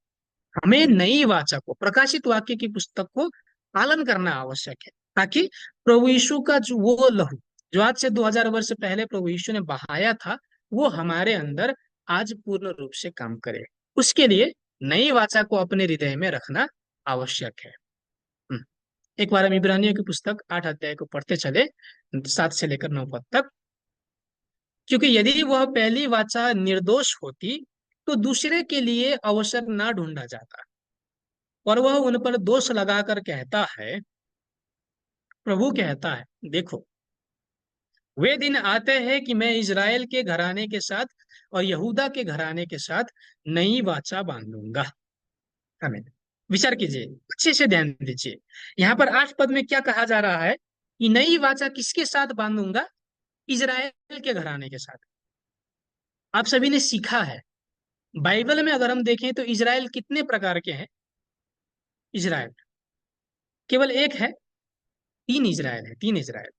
हमें नई वाचा को, प्रकाशित वाक्य की पुस्तक को पालन करना आवश्यक है, ताकि प्रभु यीशु का जो वो लहू जो आज से 2000 वर्ष पहले प्रभु यीशु ने बहाया था, वो हमारे अंदर आज पूर्ण रूप से काम करे। उसके लिए नई वाचा को अपने हृदय में रखना आवश्यक है। हम्म। एक बार हम इब्रानियों की पुस्तक 8 अध्याय को पढ़ते चले, 7 से लेकर 9 पद तक। क्योंकि यदि वह पहली वाचा निर्दोष होती, तो दूसरे के लिए अवसर ना ढूंढा जाता, और वह उन पर दोष लगाकर कहता है, प्रभु कहता है, देखो, वे दिन आते हैं कि मैं इज़राइल के घराने के साथ और यहूदा के घराने के साथ नई वाचा बांधूंगा। आमीन। विचार कीजिए, अच्छे से ध्यान दीजिए। यहाँ पर 8 पद में क्या कहा जा रहा है कि नई वाचा किसके साथ बांधूंगा? इज़राइल के घराने के साथ। आप सभी ने सीखा है, बाइबल में अगर हम देखें तो इज़राइल कितने प्रकार के हैं? इज़राइल केवल एक है? तीन इज़राइल है, तीन इज़राइल।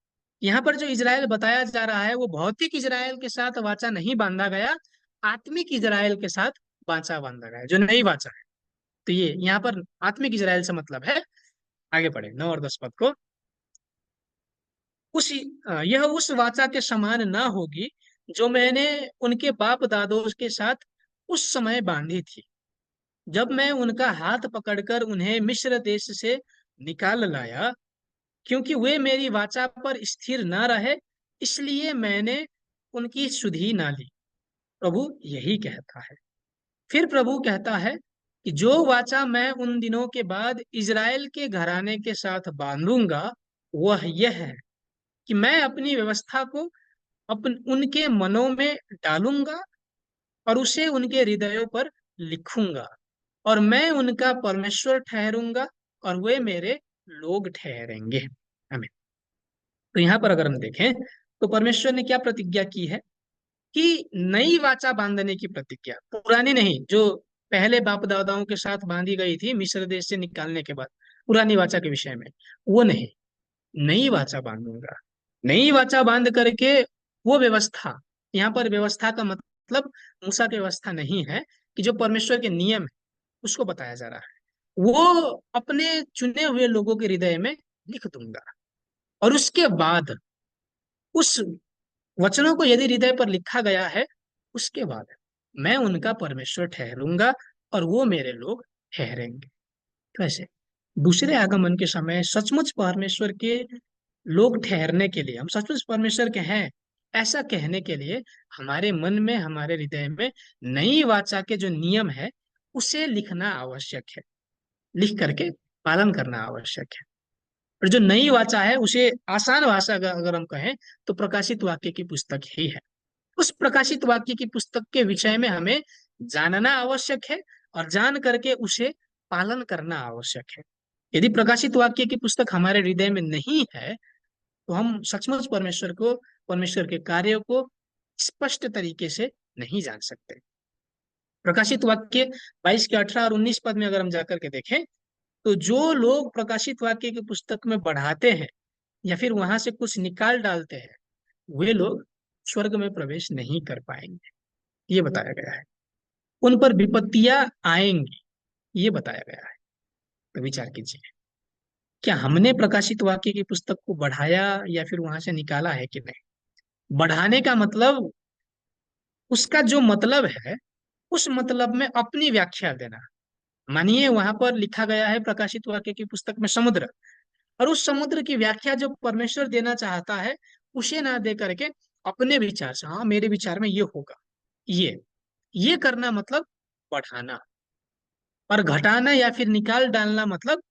यहाँ पर जो इज़राइल बताया जा रहा है वो भौतिक इज़राइल के साथ वाचा नहीं बांधा गया, आत्मिक इज़राइल के साथ वाचा बांधा गया, जो नई वाचा है। तो ये यहाँ पर आत्मिक इज़राइल से मतलब है। आगे पढ़े 9 और 10 पद को। यह उस वाचा के समान ना होगी जो मैंने उनके बाप दादों के साथ उस समय बांधी थी, जब मैं उनका हाथ पकड़कर उन्हें मिस्र देश से निकाल लाया, क्योंकि वे मेरी वाचा पर स्थिर न रहे, इसलिए मैंने उनकी सुधि ना ली। प्रभु यही कहता है। फिर प्रभु कहता है कि जो वाचा मैं उन दिनों के बाद इज़राइल के घराने के साथ बांधूंगा, वह यह है कि मैं अपनी व्यवस्था को उनके मनों में डालूंगा और उसे उनके हृदयों पर लिखूंगा, और मैं उनका परमेश्वर ठहरूंगा और वे मेरे लोग ठहरेंगे। आमीन। तो यहाँ पर अगर हम देखें तो परमेश्वर ने क्या प्रतिज्ञा की है? कि नई वाचा बांधने की प्रतिज्ञा, पुरानी नहीं, जो पहले बाप दादाओं के साथ बांधी गई थी मिस्र देश से निकालने के बाद, पुरानी वाचा के विषय में, वो नहीं, नई वाचा बांधूंगा। नई वाचा बांध करके वो व्यवस्था, यहाँ पर व्यवस्था का मतलब मूसा की व्यवस्था नहीं है, कि जो परमेश्वर के नियम है उसको बताया जा रहा है, वो अपने चुने हुए लोगों के हृदय में लिख दूंगा। और उसके बाद उस वचनों को यदि हृदय पर लिखा गया है, उसके बाद मैं उनका परमेश्वर ठहरूंगा और वो मेरे लोग ठहरेंगे। कैसे? दूसरे आगमन के समय सचमुच परमेश्वर के लोग ठहरने के लिए, हम सचमुच परमेश्वर के हैं ऐसा कहने के लिए, हमारे मन में, हमारे हृदय में नई वाचा के जो नियम है उसे लिखना आवश्यक है, लिख करके पालन करना आवश्यक है। और जो नई वाचा है उसे आसान भाषा अगर हम कहें तो प्रकाशित वाक्य की पुस्तक ही है। उस प्रकाशित वाक्य की पुस्तक के विषय में हमें जानना आवश्यक है, और जान करके उसे पालन करना आवश्यक है। यदि प्रकाशित वाक्य की पुस्तक हमारे हृदय में नहीं है, तो हम सचमुच परमेश्वर के कार्यों को स्पष्ट तरीके से नहीं जान सकते। प्रकाशित वाक्य 22 के 18 और 19 पद में अगर हम जाकर के देखें, तो जो लोग प्रकाशित वाक्य की पुस्तक में बढ़ाते हैं या फिर वहां से कुछ निकाल डालते हैं, वे लोग स्वर्ग में प्रवेश नहीं कर पाएंगे, ये बताया गया है। उन पर विपत्तियां आएंगी, ये बताया गया है। तो विचार कीजिए, क्या हमने प्रकाशित वाक्य की पुस्तक को बढ़ाया या फिर वहां से निकाला है कि नहीं? बढ़ाने का मतलब, उसका जो मतलब है, उस मतलब में अपनी व्याख्या देना। मानिए वहां पर लिखा गया है प्रकाशित वाक्य की पुस्तक में समुद्र, और उस समुद्र की व्याख्या जो परमेश्वर देना चाहता है उसे ना दे करके अपने विचार से, हाँ मेरे विचार में ये होगा, ये करना मतलब बढ़ाना। और घटाना या फिर निकाल डालना मतलब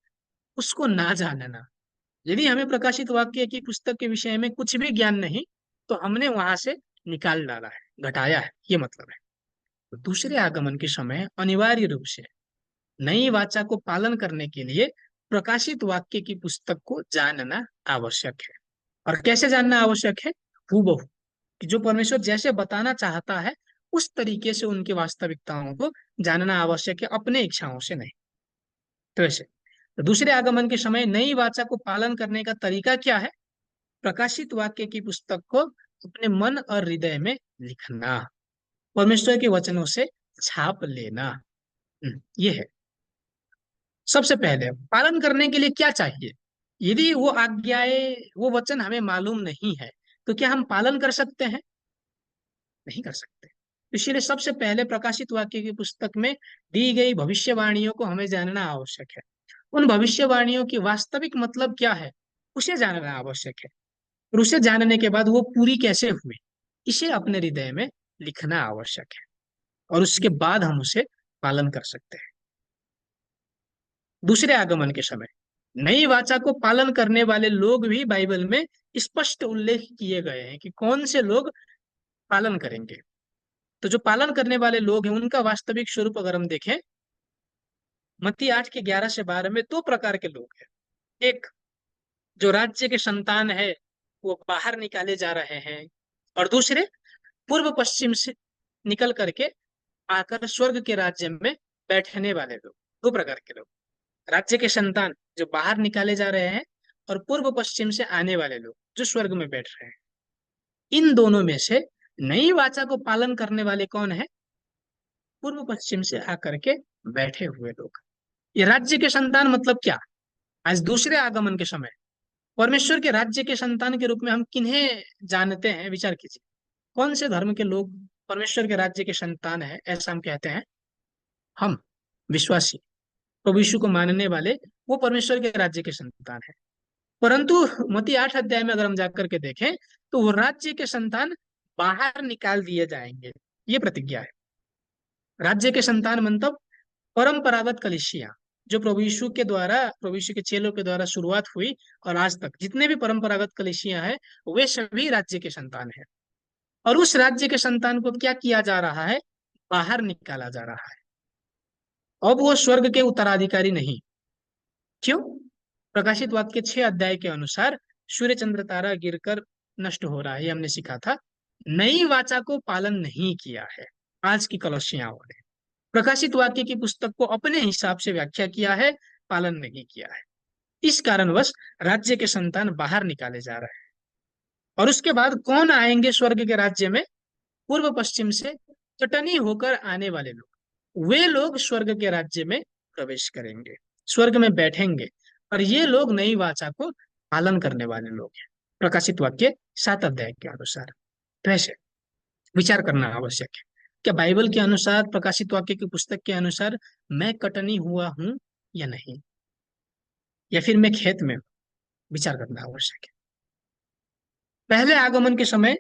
उसको ना जानना। यदि हमें प्रकाशित वाक्य की पुस्तक के विषय में कुछ भी ज्ञान नहीं, तो हमने वहां से निकाल डाला है, घटाया है, ये मतलब है। तो दूसरे आगमन के समय अनिवार्य रूप से नई वाचा को पालन करने के लिए प्रकाशित वाक्य की पुस्तक को जानना आवश्यक है। और कैसे जानना आवश्यक है? हूबहू, कि जो परमेश्वर जैसे बताना चाहता है उस तरीके से उनकी वास्तविकताओं को जानना आवश्यक है, अपने इच्छाओं से नहीं। तो ऐसे, तो दूसरे आगमन के समय नई वाचा को पालन करने का तरीका क्या है? प्रकाशित वाक्य की पुस्तक को अपने मन और हृदय में लिखना। परमेश्वर के वचनों से छाप लेना। ये है। सबसे पहले पालन करने के लिए क्या चाहिए? यदि वो आज्ञाएं, वो वचन हमें मालूम नहीं है, तो क्या हम पालन कर सकते हैं? नहीं कर सकते। इसीलिए सबसे पहले प्रकाशित वाक्य की पुस्तक में दी गई भविष्यवाणियों को हमें जानना आवश्यक है। उन भविष्यवाणियों की वास्तविक मतलब क्या है, उसे जानना आवश्यक है। और उसे जानने के बाद वो पूरी कैसे हुई, इसे अपने हृदय में लिखना आवश्यक है। और उसके बाद हम उसे पालन कर सकते हैं। दूसरे आगमन के समय नई वाचा को पालन करने वाले लोग भी बाइबल में स्पष्ट उल्लेख किए गए हैं कि कौन से लोग पालन करेंगे। तो जो पालन करने वाले लोग हैं उनका वास्तविक स्वरूप अगर हम देखें, मत्ती 8 के 11 से 12 में दो प्रकार के लोग हैं। एक, जो राज्य के संतान है, वो बाहर निकाले जा रहे हैं। और दूसरे, पूर्व पश्चिम से निकल करके आकर स्वर्ग के राज्य में बैठने वाले लोग। दो प्रकार के लोग, राज्य के संतान जो बाहर निकाले जा रहे हैं, और पूर्व पश्चिम से आने वाले लोग जो स्वर्ग में बैठ रहे हैं। इन दोनों में से नई वाचा को पालन करने वाले कौन है? पूर्व पश्चिम से आकर के बैठे हुए लोग। ये राज्य के संतान मतलब क्या? आज दूसरे आगमन के समय परमेश्वर के राज्य के संतान के रूप में हम किन्हें जानते हैं? विचार कीजिए। कौन से धर्म के लोग परमेश्वर के राज्य के संतान है ऐसा हम कहते हैं? हम विश्वासी, प्रभु यीशु को मानने वाले, वो परमेश्वर के राज्य के संतान है। परंतु मत्ती 8 अध्याय में अगर हम जाकर के देखें, तो वो राज्य के संतान बाहर निकाल दिए जाएंगे। ये प्रतिज्ञा है। राज्य के संतान मतलब परंपरागत कलीसिया, जो प्रभु यीशु के द्वारा, प्रभु यीशु के चेलों के द्वारा शुरुआत हुई, और आज तक जितने भी परंपरागत कलीसिया है, वे सभी राज्य के संतान है। और उस राज्य के संतान को क्या किया जा रहा है? बाहर निकाला जा रहा है। अब वो स्वर्ग के उत्तराधिकारी नहीं। क्यों? प्रकाशित वाक्य 6 अध्याय के अनुसार सूर्य चंद्र तारा गिरकर नष्ट हो रहा है, ये हमने सीखा था। नई वाचा को पालन नहीं किया है आज की कलसियाओं ने। प्रकाशित वाक्य की पुस्तक को अपने हिसाब से व्याख्या किया है, पालन नहीं किया है। इस कारणवश राज्य के संतान बाहर निकाले जा रहे हैं। और उसके बाद कौन आएंगे स्वर्ग के राज्य में? पूर्व पश्चिम से कटनी होकर आने वाले लोग। वे लोग स्वर्ग के राज्य में प्रवेश करेंगे, स्वर्ग में बैठेंगे। और ये लोग नई वाचा को पालन करने वाले लोग हैं, प्रकाशित वाक्य 7 अध्याय के अनुसार। तो ऐसे विचार करना आवश्यक है। क्या बाइबल के अनुसार, प्रकाशित वाक्य की पुस्तक के अनुसार मैं कटनी हुआ हूं या नहीं, या फिर मैं खेत में हूं? विचार करना आवश्यक है। पहले आगमन के समय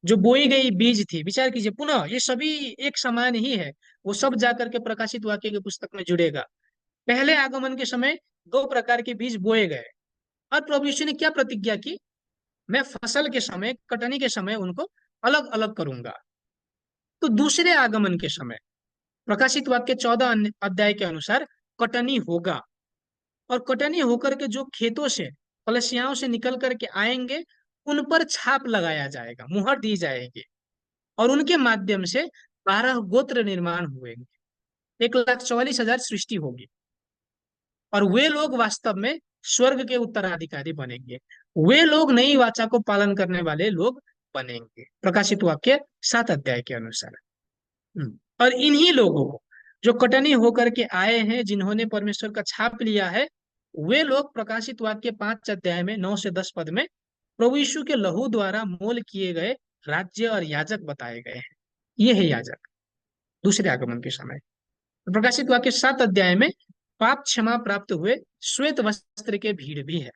जो बोई गई बीज थी, विचार कीजिए पुनः, ये सभी एक समान ही है। वो सब जाकर के प्रकाशित वाक्य की पुस्तक में जुड़ेगा। पहले आगमन के समय दो प्रकार के बीज बोए गए, और प्रभु यीशु ने क्या प्रतिज्ञा की? मैं फसल के समय, कटनी के समय उनको अलग अलग करूंगा। तो दूसरे आगमन के समय प्रकाशित वाक्य 14 अध्याय के अनुसार कटनी होगा। और कटनी होकर के जो खेतों से, कलसियाओं से निकल करके आएंगे, उन पर छाप लगाया जाएगा, मुहर दी जाएगी। और उनके माध्यम से 12 गोत्र निर्माण हुए। 1,44,000 सृष्टि होगी। और वे लोग वास्तव में स्वर्ग के उत्तराधिकारी बनेंगे। वे लोग नई वाचा को पालन करने वाले लोग बनेंगे, प्रकाशित वाक्य 7 अध्याय के अनुसार। और इन्हीं लोगों को, जो कटनी होकर के आए हैं, जिन्होंने परमेश्वर का छाप लिया है, वे लोग प्रकाशित वाक्य 5 अध्याय में 9 से 10 पद में प्रभु यीशु के लहू द्वारा मोल किए गए राज्य और याजक बताए गए हैं। ये है याजक दूसरे आगमन के समय। प्रकाशित वाक्य 7 अध्याय में पाप क्षमा प्राप्त हुए श्वेत वस्त्र के भीड़ भी है।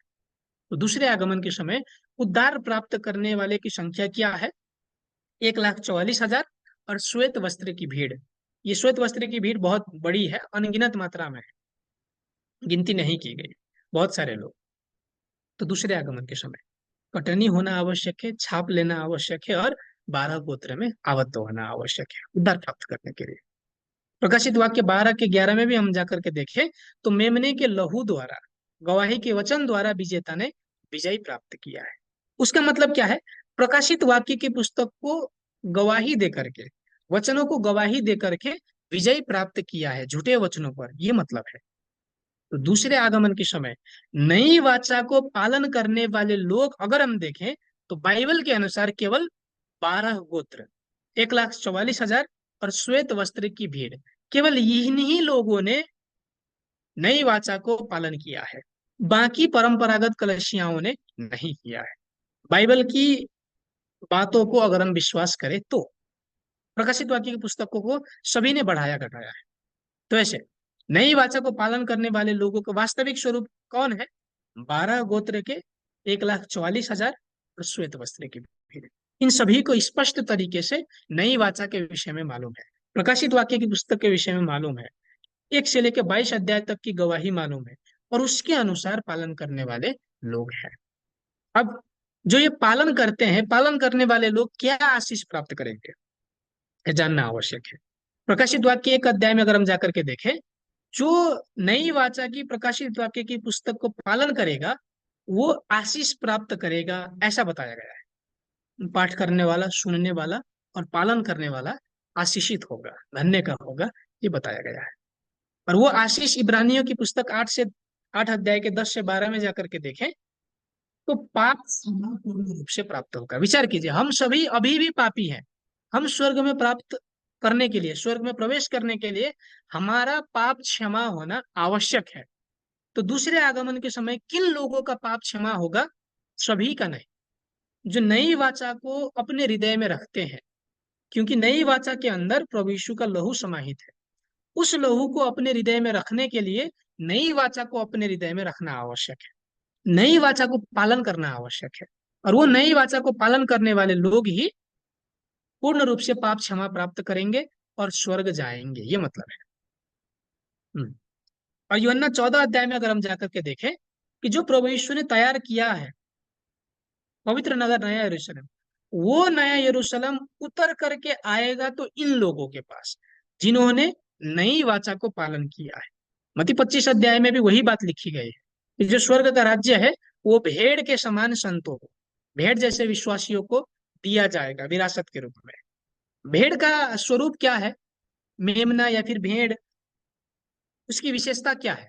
तो दूसरे आगमन के समय उद्धार प्राप्त करने वाले की संख्या क्या है? 1,44,000। और श्वेत वस्त्र की भीड़, ये श्वेत वस्त्र की भीड़ बहुत बड़ी है, अनगिनत मात्रा में है, गिनती नहीं की गई, बहुत सारे लोग। तो दूसरे आगमन के समय कटनी होना आवश्यक है, छाप लेना आवश्यक है, और 12 गोत्र में आबद्ध होना आवश्यक है उद्धार प्राप्त करने के लिए। प्रकाशित वाक्य 12 के 11 में भी हम जाकर के देखें, तो मेमने के लहू द्वारा, गवाही के वचन द्वारा विजेता ने विजय प्राप्त किया है। उसका मतलब क्या है? प्रकाशित वाक्य की पुस्तक को गवाही दे करके, वचनों को गवाही दे करके विजय प्राप्त किया है झूठे वचनों पर, ये मतलब है। तो दूसरे आगमन के समय नई वाचा को पालन करने वाले लोग अगर हम देखें, तो बाइबल के अनुसार केवल 12 गोत्र, 1,44,000 और श्वेत वस्त्र की भीड़, केवल इन्हीं लोगों ने नई वाचा को पालन किया है। बाकी परंपरागत कलशियाओं ने नहीं किया है। बाइबल की बातों को अगर हम विश्वास करें तो प्रकाशित वाक्य की पुस्तकों को सभी ने बढ़ाया घटाया है। तो ऐसे नई वाचा को पालन करने वाले लोगों का वास्तविक स्वरूप कौन है? 12 गोत्र के 1,44,000 और श्वेत वस्त्र की भीड़। इन सभी को स्पष्ट तरीके से नई वाचा के विषय में मालूम है, प्रकाशित वाक्य की पुस्तक के विषय में मालूम है, 1 से लेकर 22 अध्याय तक की गवाही मालूम है, और उसके अनुसार पालन करने वाले लोग हैं। अब जो ये पालन करते हैं, पालन करने वाले लोग क्या आशीष प्राप्त करेंगे, ये जानना आवश्यक है। प्रकाशित वाक्य 1 अध्याय में अगर हम जाकर के देखें, जो नई वाचा की प्रकाशित वाक्य की पुस्तक को पालन करेगा वो आशीष प्राप्त करेगा, ऐसा बताया गया है। पाठ करने वाला, सुनने वाला और पालन करने वाला आशीषित होगा, धन्य का होगा, ये बताया गया है। और वो आशीष इब्रानियों की पुस्तक 8 अध्याय के 10 से 12 में जाकर के देखें तो पाप क्षमा पूर्ण रूप से प्राप्त होगा। विचार कीजिए, हम सभी अभी भी पापी हैं। हम स्वर्ग में प्राप्त करने के लिए, स्वर्ग में प्रवेश करने के लिए हमारा पाप क्षमा होना आवश्यक है। तो दूसरे आगमन के समय किन लोगों का पाप क्षमा होगा? सभी का नहीं। जो नई वाचा को अपने हृदय में रखते हैं, क्योंकि नई वाचा के अंदर प्रभु यीशु का लहू समाहित है। उस लहू को अपने हृदय में रखने के लिए नई वाचा को अपने हृदय में रखना आवश्यक है, नई वाचा को पालन करना आवश्यक है। और वो नई वाचा को पालन करने वाले लोग ही पूर्ण रूप से पाप क्षमा प्राप्त करेंगे और स्वर्ग जाएंगे, ये मतलब है। और यूहन्ना 14 अध्याय में अगर हम जाकर के देखें कि जो प्रभु यीशु ने तैयार किया है पवित्र नगर नया यरूशलेम, वो नया यरूशलेम उतर करके आएगा तो इन लोगों के पास जिन्होंने नई वाचा को पालन किया है। मत्ती 25 अध्याय में भी वही बात लिखी गई है कि जो स्वर्ग का राज्य है वो भेड़ के समान संतों को, भेड़ जैसे विश्वासियों को दिया जाएगा विरासत के रूप में। भेड़ का स्वरूप क्या है? मेमना या फिर भेड़, उसकी विशेषता क्या है?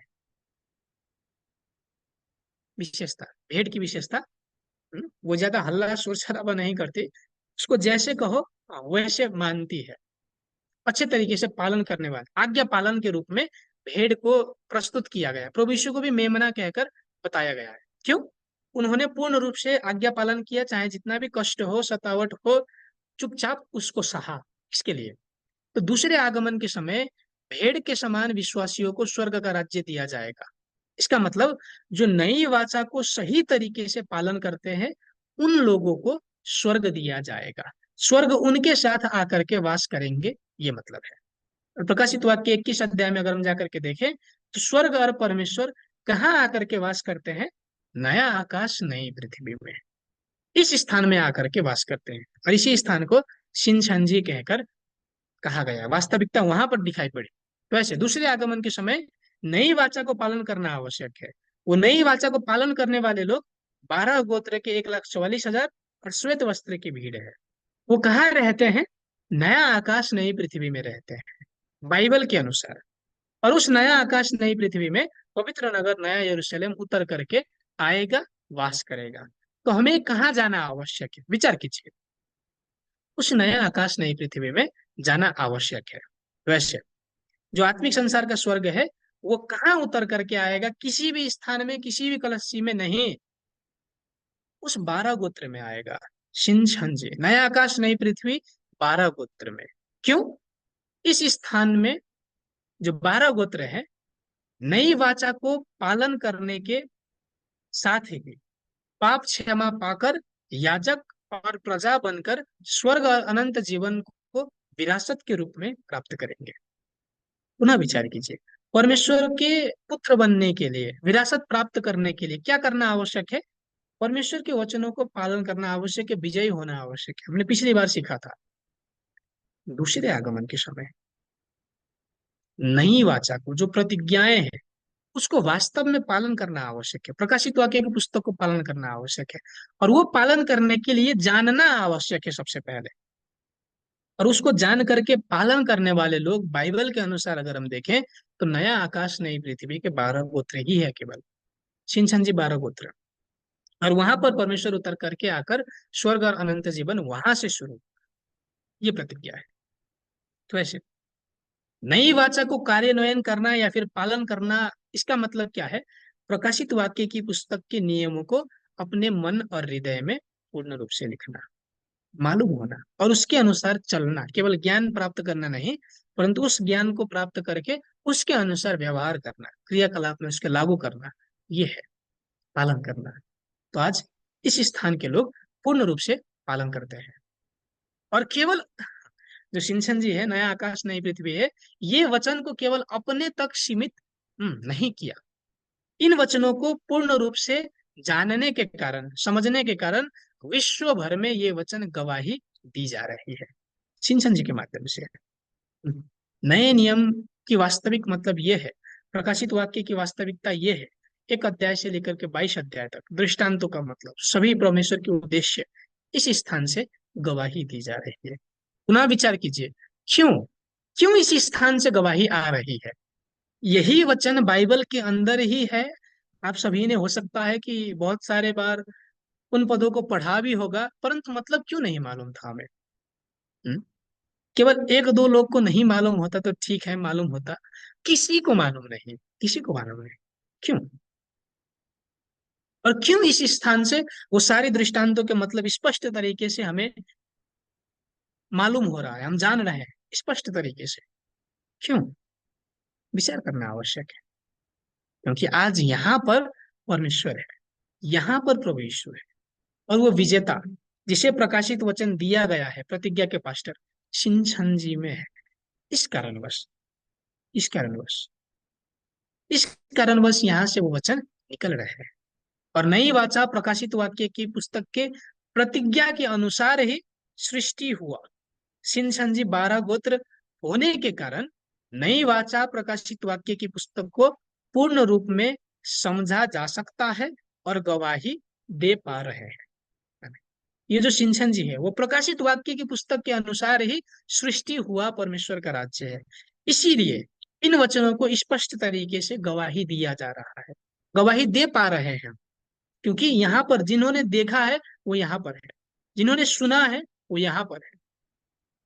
विशेषता, भेड़ की विशेषता, वो ज्यादा हल्ला शोर शराबा नहीं करती, उसको जैसे कहो वैसे मानती है, अच्छे तरीके से पालन करने वाले, आज्ञा पालन के रूप में भेड़ को प्रस्तुत किया गया। प्रभु यीशु को भी मेमना कहकर बताया गया है। क्यों? उन्होंने पूर्ण रूप से आज्ञा पालन किया, चाहे जितना भी कष्ट हो, सतावट हो, चुपचाप उसको सहा। इसके लिए तो दूसरे आगमन के समय भेड़ के समान विश्वासियों को स्वर्ग का राज्य दिया जाएगा। इसका मतलब जो नई वाचा को सही तरीके से पालन करते हैं उन लोगों को स्वर्ग दिया जाएगा, स्वर्ग उनके साथ आकर के वास करेंगे, ये मतलब है। और प्रकाशित वाक्य 21 अध्याय में अगर हम जाकर के देखें तो स्वर्ग और परमेश्वर कहाँ आकर के वास करते हैं? नया आकाश नई पृथ्वी में, इस स्थान में आकर के वास करते हैं। और इसी स्थान को शिनशानजी कहकर कहा गया, वास्तविकता वहां पर दिखाई पड़ी। तो ऐसे दूसरे आगमन के समय नई वाचा को पालन करना आवश्यक है। वो नई वाचा को पालन करने वाले लोग 12 गोत्र के 1,44,000 और श्वेत वस्त्र की भीड़ है। वो कहाँ रहते हैं? नया आकाश नई पृथ्वी में रहते हैं बाइबल के अनुसार। और उस नया आकाश नई पृथ्वी में पवित्र नगर नया यरूशलेम उतर करके आएगा, वास करेगा। तो हमें कहाँ जाना आवश्यक है? विचार कीजिए, उस नया आकाश नई पृथ्वी में जाना आवश्यक है। वैसे जो आत्मिक संसार का स्वर्ग है वो कहाँ उतर करके आएगा? किसी भी स्थान में, किसी भी कलसी में नहीं, उस 12 गोत्र में आएगा। शिनछंजे, नया आकाश नई पृथ्वी 12 गोत्र में। क्यों? इस स्थान में जो 12 गोत्र है नई वाचा को पालन करने के साथ ही पाप क्षमा पाकर याजक और प्रजा बनकर स्वर्ग और अनंत जीवन को विरासत के रूप में प्राप्त करेंगे। पुनः विचार कीजिए, परमेश्वर के पुत्र बनने के लिए, विरासत प्राप्त करने के लिए क्या करना आवश्यक है? परमेश्वर के वचनों को पालन करना आवश्यक है, विजयी होना आवश्यक है। हमने पिछली बार सीखा था। दूसरे आगमन के समय नई वाचा को, जो प्रतिज्ञाएं हैं, उसको वास्तव में पालन करना आवश्यक है। प्रकाशित वाक्य की पुस्तक को पालन करना आवश्यक है, और वो पालन करने के लिए जानना आवश्यक है सबसे पहले। और उसको जान करके पालन करने वाले लोग बाइबल के अनुसार अगर हम देखें तो नया आकाश नई पृथ्वी के 12 गोत्र ही है केवल, शिनछंजी 12 गोत्र। और वहां पर परमेश्वर उतर करके आकर स्वर्ग और अनंत जीवन वहां से शुरू, ये प्रतिज्ञा है। तो ऐसे नई वाचा को कार्यान्वयन करना या फिर पालन करना, इसका मतलब क्या है? प्रकाशित वाक्य की पुस्तक के नियमों को अपने मन और हृदय में पूर्ण रूप से लिखना, मालूम होना और उसके अनुसार चलना। केवल ज्ञान प्राप्त करना नहीं, परंतु उस ज्ञान को प्राप्त करके उसके अनुसार व्यवहार करना, क्रियाकलाप में उसके लागू करना, ये है पालन करना। तो आज इस स्थान के लोग पूर्ण रूप से पालन करते हैं। और केवल जो सिंचन जी है, नया आकाश नई पृथ्वी है, ये वचन को केवल अपने तक सीमित नहीं किया। इन वचनों को पूर्ण रूप से जानने के कारण, समझने के कारण विश्व भर में ये वचन गवाही दी जा रही है सिंचन जी के माध्यम से। नए नियम की वास्तविक मतलब ये है, प्रकाशित वाक्य की वास्तविकता ये है, 1 अध्याय से लेकर के 22 अध्याय तक दृष्टांतों का मतलब सभी परमेश्वर के उद्देश्य इस स्थान से गवाही दी जा रही है। पुनः विचार कीजिए, क्यों क्यों इस स्थान से गवाही आ रही है? यही वचन बाइबल के अंदर ही है। आप सभी ने हो सकता है कि बहुत सारे बार उन पदों को पढ़ा भी होगा, परंतु मतलब क्यों नहीं मालूम था हमें। हम्म? केवल एक दो लोग को नहीं मालूम होता तो ठीक है, मालूम होता, किसी को मालूम नहीं, किसी को मालूम नहीं। क्यों? और क्यों इस स्थान से वो सारे दृष्टांतों के मतलब स्पष्ट तरीके से हमें मालूम हो रहा है, हम जान रहे हैं स्पष्ट तरीके से? क्यों? विचार करना आवश्यक है। क्योंकि आज यहाँ पर परमेश्वर है, यहाँ पर प्रभु यीशु है, और वो विजेता जिसे प्रकाशित वचन दिया गया है प्रतिज्ञा के पास्टर शिनछन जी में है। इस कारणवश इस कारणवश इस कारणवश यहाँ से वो वचन निकल रहे हैं। और नई वाचा प्रकाशित वाक्य की पुस्तक के प्रतिज्ञा के अनुसार ही सृष्टि हुआ। शिनछन जी 12 गोत्र होने के कारण नई वाचा प्रकाशित वाक्य की पुस्तक को पूर्ण रूप में समझा जा सकता है और गवाही दे पा रहे हैं। ये जो सिंचन जी है वो प्रकाशित वाक्य की पुस्तक के अनुसार ही सृष्टि हुआ परमेश्वर का राज्य है। इसीलिए इन वचनों को स्पष्ट तरीके से गवाही दिया जा रहा है, गवाही दे पा रहे हैं। क्योंकि यहाँ पर जिन्होंने देखा है वो यहाँ पर है, जिन्होंने सुना है वो यहाँ पर है,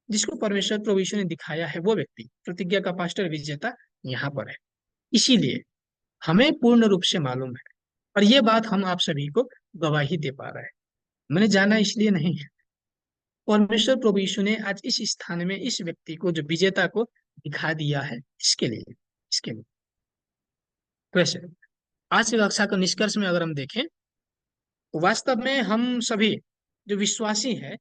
जिसको परमेश्वर प्रभु यीशु ने दिखाया है वो व्यक्ति प्रतिज्ञा का पास्टर विजेता यहाँ पर है। इसीलिए हमें पूर्ण रूप से मालूम है, और ये बात हम आप सभी को गवाही दे पा रहे हैं। मैंने जाना इसलिए नहीं है, परमेश्वर प्रभु यीशु ने आज इस स्थान में इस व्यक्ति को, जो विजेता को दिखा दिया है, इसके लिए। तो ऐसे आज की कक्षा का निष्कर्ष में अगर हम देखें तो वास्तव में हम सभी जो विश्वासी है,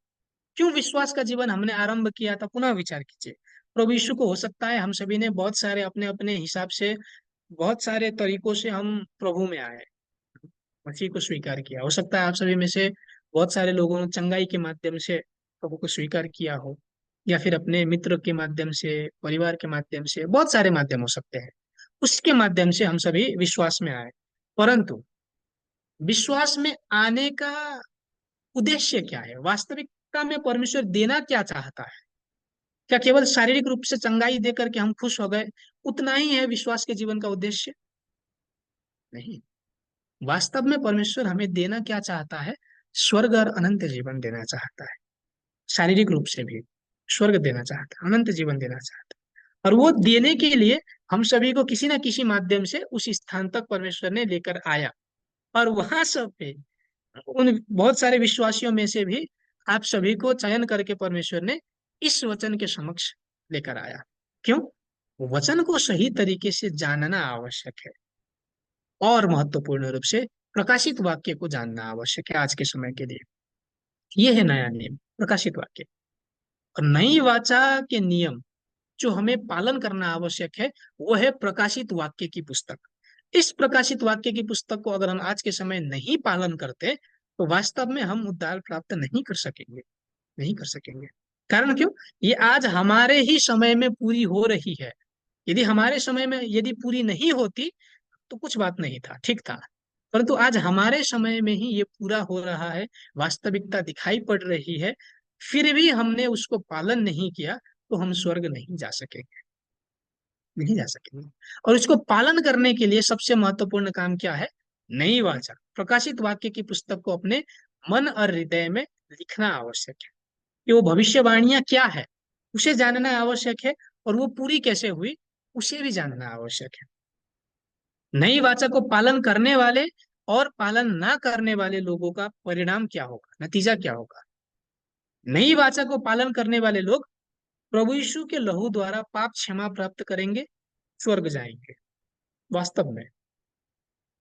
क्यों विश्वास का जीवन हमने आरंभ किया था, पुनः विचार कीजिए। प्रभु यीशु को हो सकता है हम सभी ने बहुत सारे अपने अपने हिसाब से, बहुत सारे तरीकों से हम प्रभु में आए, मसीह को स्वीकार किया। हो सकता है आप सभी में से बहुत सारे लोगों ने चंगाई के माध्यम से प्रभु को स्वीकार किया हो, या फिर अपने मित्र के माध्यम से, परिवार के माध्यम से, बहुत सारे माध्यम हो सकते हैं, उसके माध्यम से हम सभी विश्वास में आए। परंतु विश्वास में आने का उद्देश्य क्या है? वास्तविकता में परमेश्वर देना क्या चाहता है? क्या केवल शारीरिक रूप से चंगाई दे करके हम खुश हो गए, उतना ही है विश्वास के जीवन का उद्देश्य? नहीं। वास्तव में परमेश्वर हमें देना क्या चाहता है? स्वर्ग और अनंत जीवन देना चाहता है। शारीरिक रूप से भी स्वर्ग देना चाहता है, अनंत जीवन देना चाहता है। और वो देने के लिए हम सभी को किसी ना किसी माध्यम से उस स्थान तक परमेश्वर ने लेकर आया। और वहां सब पे उन बहुत सारे विश्वासियों में से भी आप सभी को चयन करके परमेश्वर ने इस वचन के समक्ष लेकर आया। क्यों? वचन को सही तरीके से जानना आवश्यक है, और महत्वपूर्ण रूप से प्रकाशित वाक्य को जानना आवश्यक है आज के समय के लिए। यह है नया नियम, प्रकाशित वाक्य। और नई वाचा के नियम जो हमें पालन करना आवश्यक है, वो है प्रकाशित वाक्य की पुस्तक। इस प्रकाशित वाक्य की पुस्तक को अगर हम आज के समय नहीं पालन करते तो वास्तव में हम उद्धार प्राप्त नहीं कर सकेंगे, नहीं कर सकेंगे। कारण क्यों? ये आज हमारे ही समय में पूरी हो रही है। यदि हमारे समय में यदि पूरी नहीं होती तो कुछ बात नहीं था, ठीक था। परंतु आज हमारे समय में ही ये पूरा हो रहा है, वास्तविकता दिखाई पड़ रही है, फिर भी हमने उसको पालन नहीं किया तो हम स्वर्ग नहीं जा सकेंगे, नहीं जा सकेंगे। और उसको पालन करने के लिए सबसे महत्वपूर्ण काम क्या है? नई वाचा प्रकाशित वाक्य की पुस्तक को अपने मन और हृदय में लिखना आवश्यक है। कि वो भविष्यवाणियां क्या है, उसे जानना आवश्यक है, और वो पूरी कैसे हुई उसे भी जानना आवश्यक है। नई वाचा को पालन करने वाले और पालन ना करने वाले लोगों का परिणाम क्या होगा, नतीजा क्या होगा। नई वाचा को पालन करने वाले लोग प्रभु यीशु के लहू द्वारा पाप क्षमा प्राप्त करेंगे, स्वर्ग जाएंगे वास्तव में।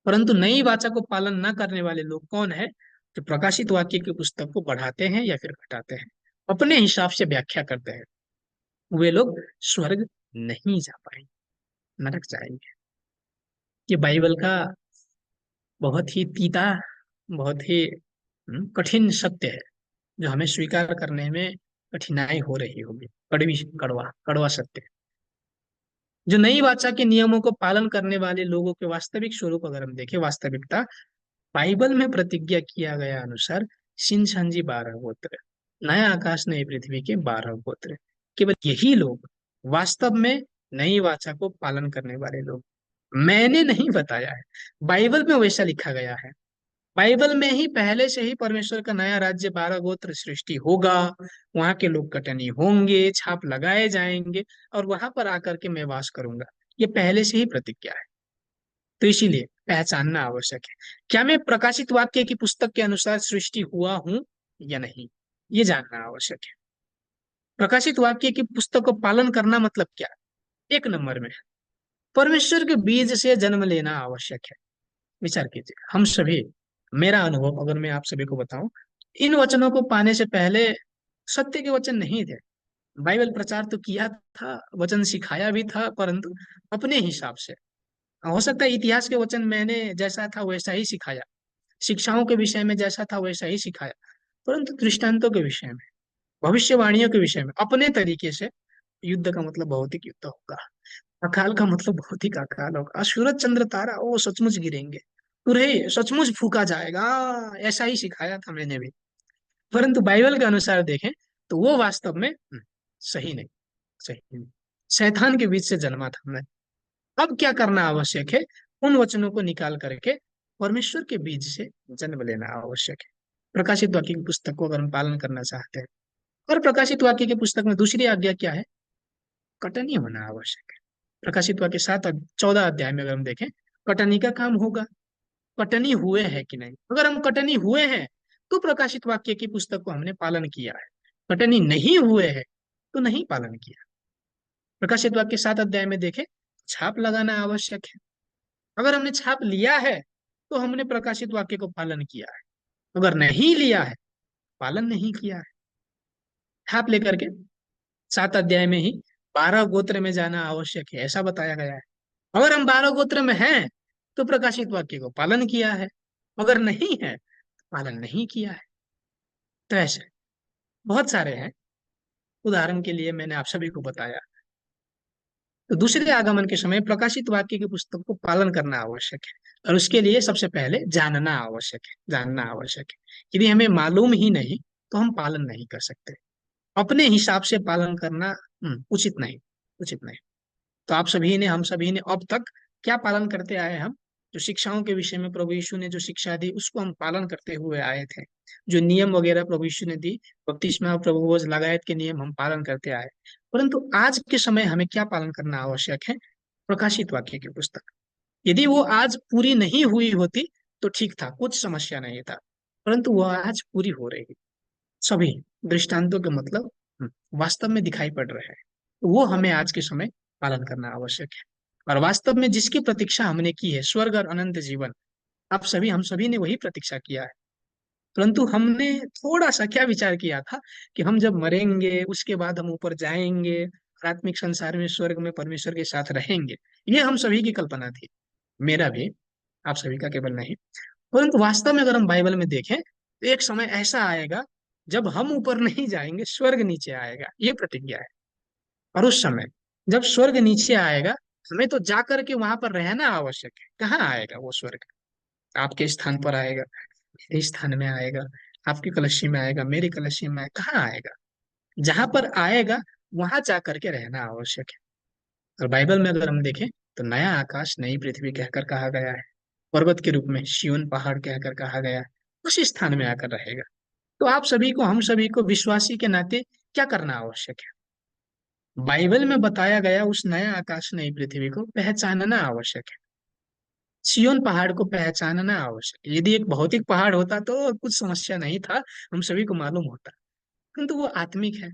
परंतु नई वाचा को पालन न करने वाले लोग कौन है, जो प्रकाशित वाक्य की पुस्तक को बढ़ाते हैं या फिर घटाते हैं, अपने हिसाब से व्याख्या करते हैं, वे लोग स्वर्ग नहीं जा पाएंगे, नरक जाएंगे। ये बाइबल का बहुत ही तीता, बहुत ही कठिन सत्य है, जो हमें स्वीकार करने में कठिनाई हो रही होगी। कड़वी, कड़वा कड़वा सत्य है। जो नई वाचा के नियमों को पालन करने वाले लोगों के वास्तविक स्वरूप अगर हम देखें, वास्तविकता बाइबल में प्रतिज्ञा किया गया अनुसार शिनशानजी 12 गोत्र, नया आकाश नई पृथ्वी के 12 गोत्र, केवल यही लोग वास्तव में नई वाचा को पालन करने वाले लोग। मैंने नहीं बताया है, बाइबल में वैसा लिखा गया है। बाइबल में ही पहले से ही परमेश्वर का नया राज्य 12 गोत्र सृष्टि होगा, वहां के लोग कटनी होंगे, छाप लगाए जाएंगे, और वहां पर आकर के मैं वास करूंगा। ये पहले से ही प्रतिज्ञा है। तो इसीलिए पहचानना आवश्यक है, क्या मैं प्रकाशित वाक्य की पुस्तक के अनुसार सृष्टि हुआ हूं या नहीं, ये जानना आवश्यक है। प्रकाशित वाक्य की पुस्तक को पालन करना मतलब क्या। एक नंबर में परमेश्वर के बीज से जन्म लेना आवश्यक है। विचार कीजिए, हम सभी, मेरा अनुभव अगर मैं आप सभी को बताऊं, इन वचनों को पाने से पहले सत्य के वचन नहीं थे। बाइबल प्रचार तो किया था, वचन सिखाया भी था, परंतु अपने हिसाब से। हो सकता है इतिहास के वचन मैंने जैसा था वैसा ही सिखाया, शिक्षाओं के विषय में जैसा था वैसा ही सिखाया, परंतु दृष्टांतों के विषय में, भविष्यवाणियों के विषय में अपने तरीके से। युद्ध का मतलब भौतिक युद्ध होगा, अकाल का मतलब भौतिक अकाल होगा, सूरज चंद्र तारा ओ सचमुच गिरेंगे, तुरही सचमुच फूका जाएगा, ऐसा ही सिखाया था मैंने भी। परंतु बाइबल के अनुसार देखें तो वो वास्तव में सही नहीं, सही नहीं। शैतान के बीच से जन्मा था मैं। अब क्या करना आवश्यक है, उन वचनों को निकाल करके परमेश्वर के बीज से जन्म लेना आवश्यक है। प्रकाशित वाक्य की पुस्तक को अगर हम पालन करना चाहते हैं, और प्रकाशित वाक्य की पुस्तक में दूसरी आज्ञा क्या है, कटनी होना आवश्यक है। प्रकाशित वाक्य 7-14 अध्याय में अगर हम देखें, कटनी का काम होगा। कटनी हुए है कि नहीं, अगर हम कटनी हुए हैं तो प्रकाशित वाक्य की पुस्तक को हमने पालन किया है, कटनी नहीं हुए हैं तो नहीं पालन किया। प्रकाशित वाक्य 7 अध्याय में देखें, छाप लगाना आवश्यक है। अगर हमने छाप लिया है तो हमने प्रकाशित वाक्य को पालन किया है, अगर नहीं लिया है पालन नहीं किया है। छाप लेकर के 7 अध्याय में ही 12 गोत्र में जाना आवश्यक है, ऐसा बताया गया है। अगर हम 12 गोत्र में हैं तो प्रकाशित वाक्य को पालन किया है, अगर नहीं है तो पालन नहीं किया है। तो ऐसे बहुत सारे हैं, उदाहरण के लिए मैंने आप सभी को बताया। तो दूसरे आगमन के समय प्रकाशित वाक्य की पुस्तक को पालन करना आवश्यक है, और उसके लिए सबसे पहले जानना आवश्यक है, जानना आवश्यक है। यदि हमें मालूम ही नहीं तो हम पालन नहीं कर सकते। अपने हिसाब से पालन करना उचित नहीं, उचित नहीं। तो आप सभी ने, हम सभी ने अब तक क्या पालन करते आए हम, जो शिक्षाओं के विषय में प्रभु यीशु ने जो शिक्षा दी उसको हम पालन करते हुए आए थे। जो नियम वगैरह प्रभु यीशु ने दी, बपतिस्मा और प्रभुभोज लगायत के नियम हम पालन करते आए। परंतु आज के समय हमें क्या पालन करना आवश्यक है, प्रकाशित वाक्य की पुस्तक। यदि वो आज पूरी नहीं हुई होती तो ठीक था, कुछ समस्या नहीं था, परंतु वह आज पूरी हो रही है। सभी दृष्टांतों के मतलब वास्तव में दिखाई पड़ रहे हैं, वो हमें आज के समय पालन करना आवश्यक है। और वास्तव में जिसकी प्रतीक्षा हमने की है, स्वर्ग और अनंत जीवन, आप सभी, हम सभी ने वही प्रतीक्षा किया है। परंतु हमने थोड़ा सा क्या विचार किया था कि हम जब मरेंगे उसके बाद हम ऊपर जाएंगे, आत्मिक संसार में स्वर्ग में परमेश्वर के साथ रहेंगे। ये हम सभी की कल्पना थी, मेरा भी, आप सभी का केवल नहीं। परंतु वास्तव में अगर हम बाइबल में देखें तो एक समय ऐसा आएगा जब हम ऊपर नहीं जाएंगे, स्वर्ग नीचे आएगा, ये प्रतिज्ञा है। और उस समय जब स्वर्ग नीचे आएगा, हमें तो जाकर के वहां पर रहना आवश्यक है। कहाँ आएगा वो स्वर्ग, आपके स्थान पर आएगा, मेरे स्थान में आएगा, आपकी कलशी में आएगा, मेरी कलशी में आएगा, कहाँ आएगा। जहां पर आएगा वहां जा करके रहना आवश्यक है। और बाइबल में अगर हम देखें तो नया आकाश नई पृथ्वी कहकर कहा गया है, पर्वत के रूप में सिय्योन पहाड़ कहकर कहा गया है, उसी स्थान में आकर रहेगा। तो आप सभी को, हम सभी को विश्वासी के नाते क्या करना आवश्यक है, बाइबल में बताया गया उस नया आकाश नई पृथ्वी को पहचानना आवश्यक है। सियोन पहाड़ को पहचानना आवश्यक है। यदि एक भौतिक पहाड़ होता तो कुछ समस्या नहीं था, हम सभी को मालूम होता। किंतु वो आत्मिक है।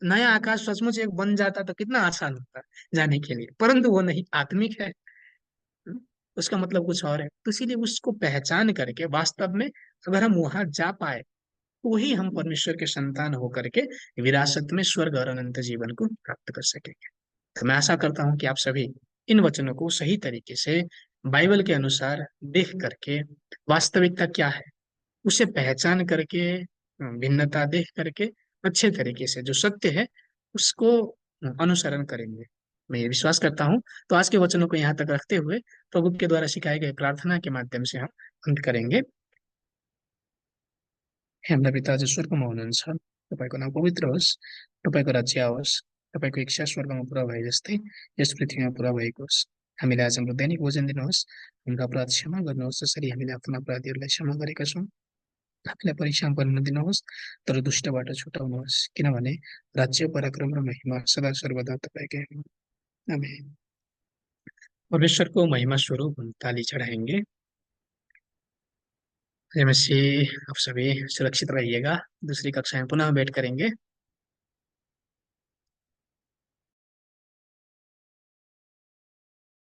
नया आकाश सचमुच एक बन जाता तो कितना आसान होता जाने के लिए, परंतु वो नहीं, आत्मिक है। हम्म, उसका मतलब कुछ और है। तो इसीलिए उसको पहचान करके वास्तव में अगर हम वहां जा पाए तो ही हम परमेश्वर के संतान होकर के विरासत में स्वर्ग और अनंत जीवन को प्राप्त कर सकेंगे। तो मैं आशा करता हूँ कि आप सभी इन वचनों को सही तरीके से बाइबल के अनुसार देख करके वास्तविकता क्या है उसे पहचान करके, भिन्नता देख करके अच्छे तरीके से जो सत्य है उसको अनुसरण करेंगे। मैं ये विश्वास करता हूँ। तो आज के वचनों को यहाँ तक रखते हुए प्रभु के द्वारा सिखाए गए प्रार्थना के माध्यम से हम अंत करेंगे। हे हाम्रा पिता जो स्वर्गमा हुनुहुन्छ, तपाईँको नाम पवित्र होस्, तपाईँको राज्य आओस्, तपाईँको इच्छा स्वर्गमा पुरा भए जस्तै यस पृथ्वीमा पुरा भएको होस्। हामीलाई आज हाम्रो दैनिक भोजन दिनुहोस्। हाम्रा अपराध क्षमा गर्नुहोस् जसरी हामीले आफ्ना अपराधीहरूलाई क्षमा गरेका छौँ। हामीलाई परीक्षामा पर्न नदिनुहोस्, तर दुष्टबाट छुटाउनुहोस्, किनभने राज्य, पराक्रम र महिमा सदा सर्वदा तपाईँकै हुन्। आमेन। परमेश्वर को महिमा स्वरूप हम ताली चढ़ाएंगे। जय मसीह। आप सभी सुरक्षित रहिएगा। दूसरी कक्षा में पुनः भेंट करेंगे।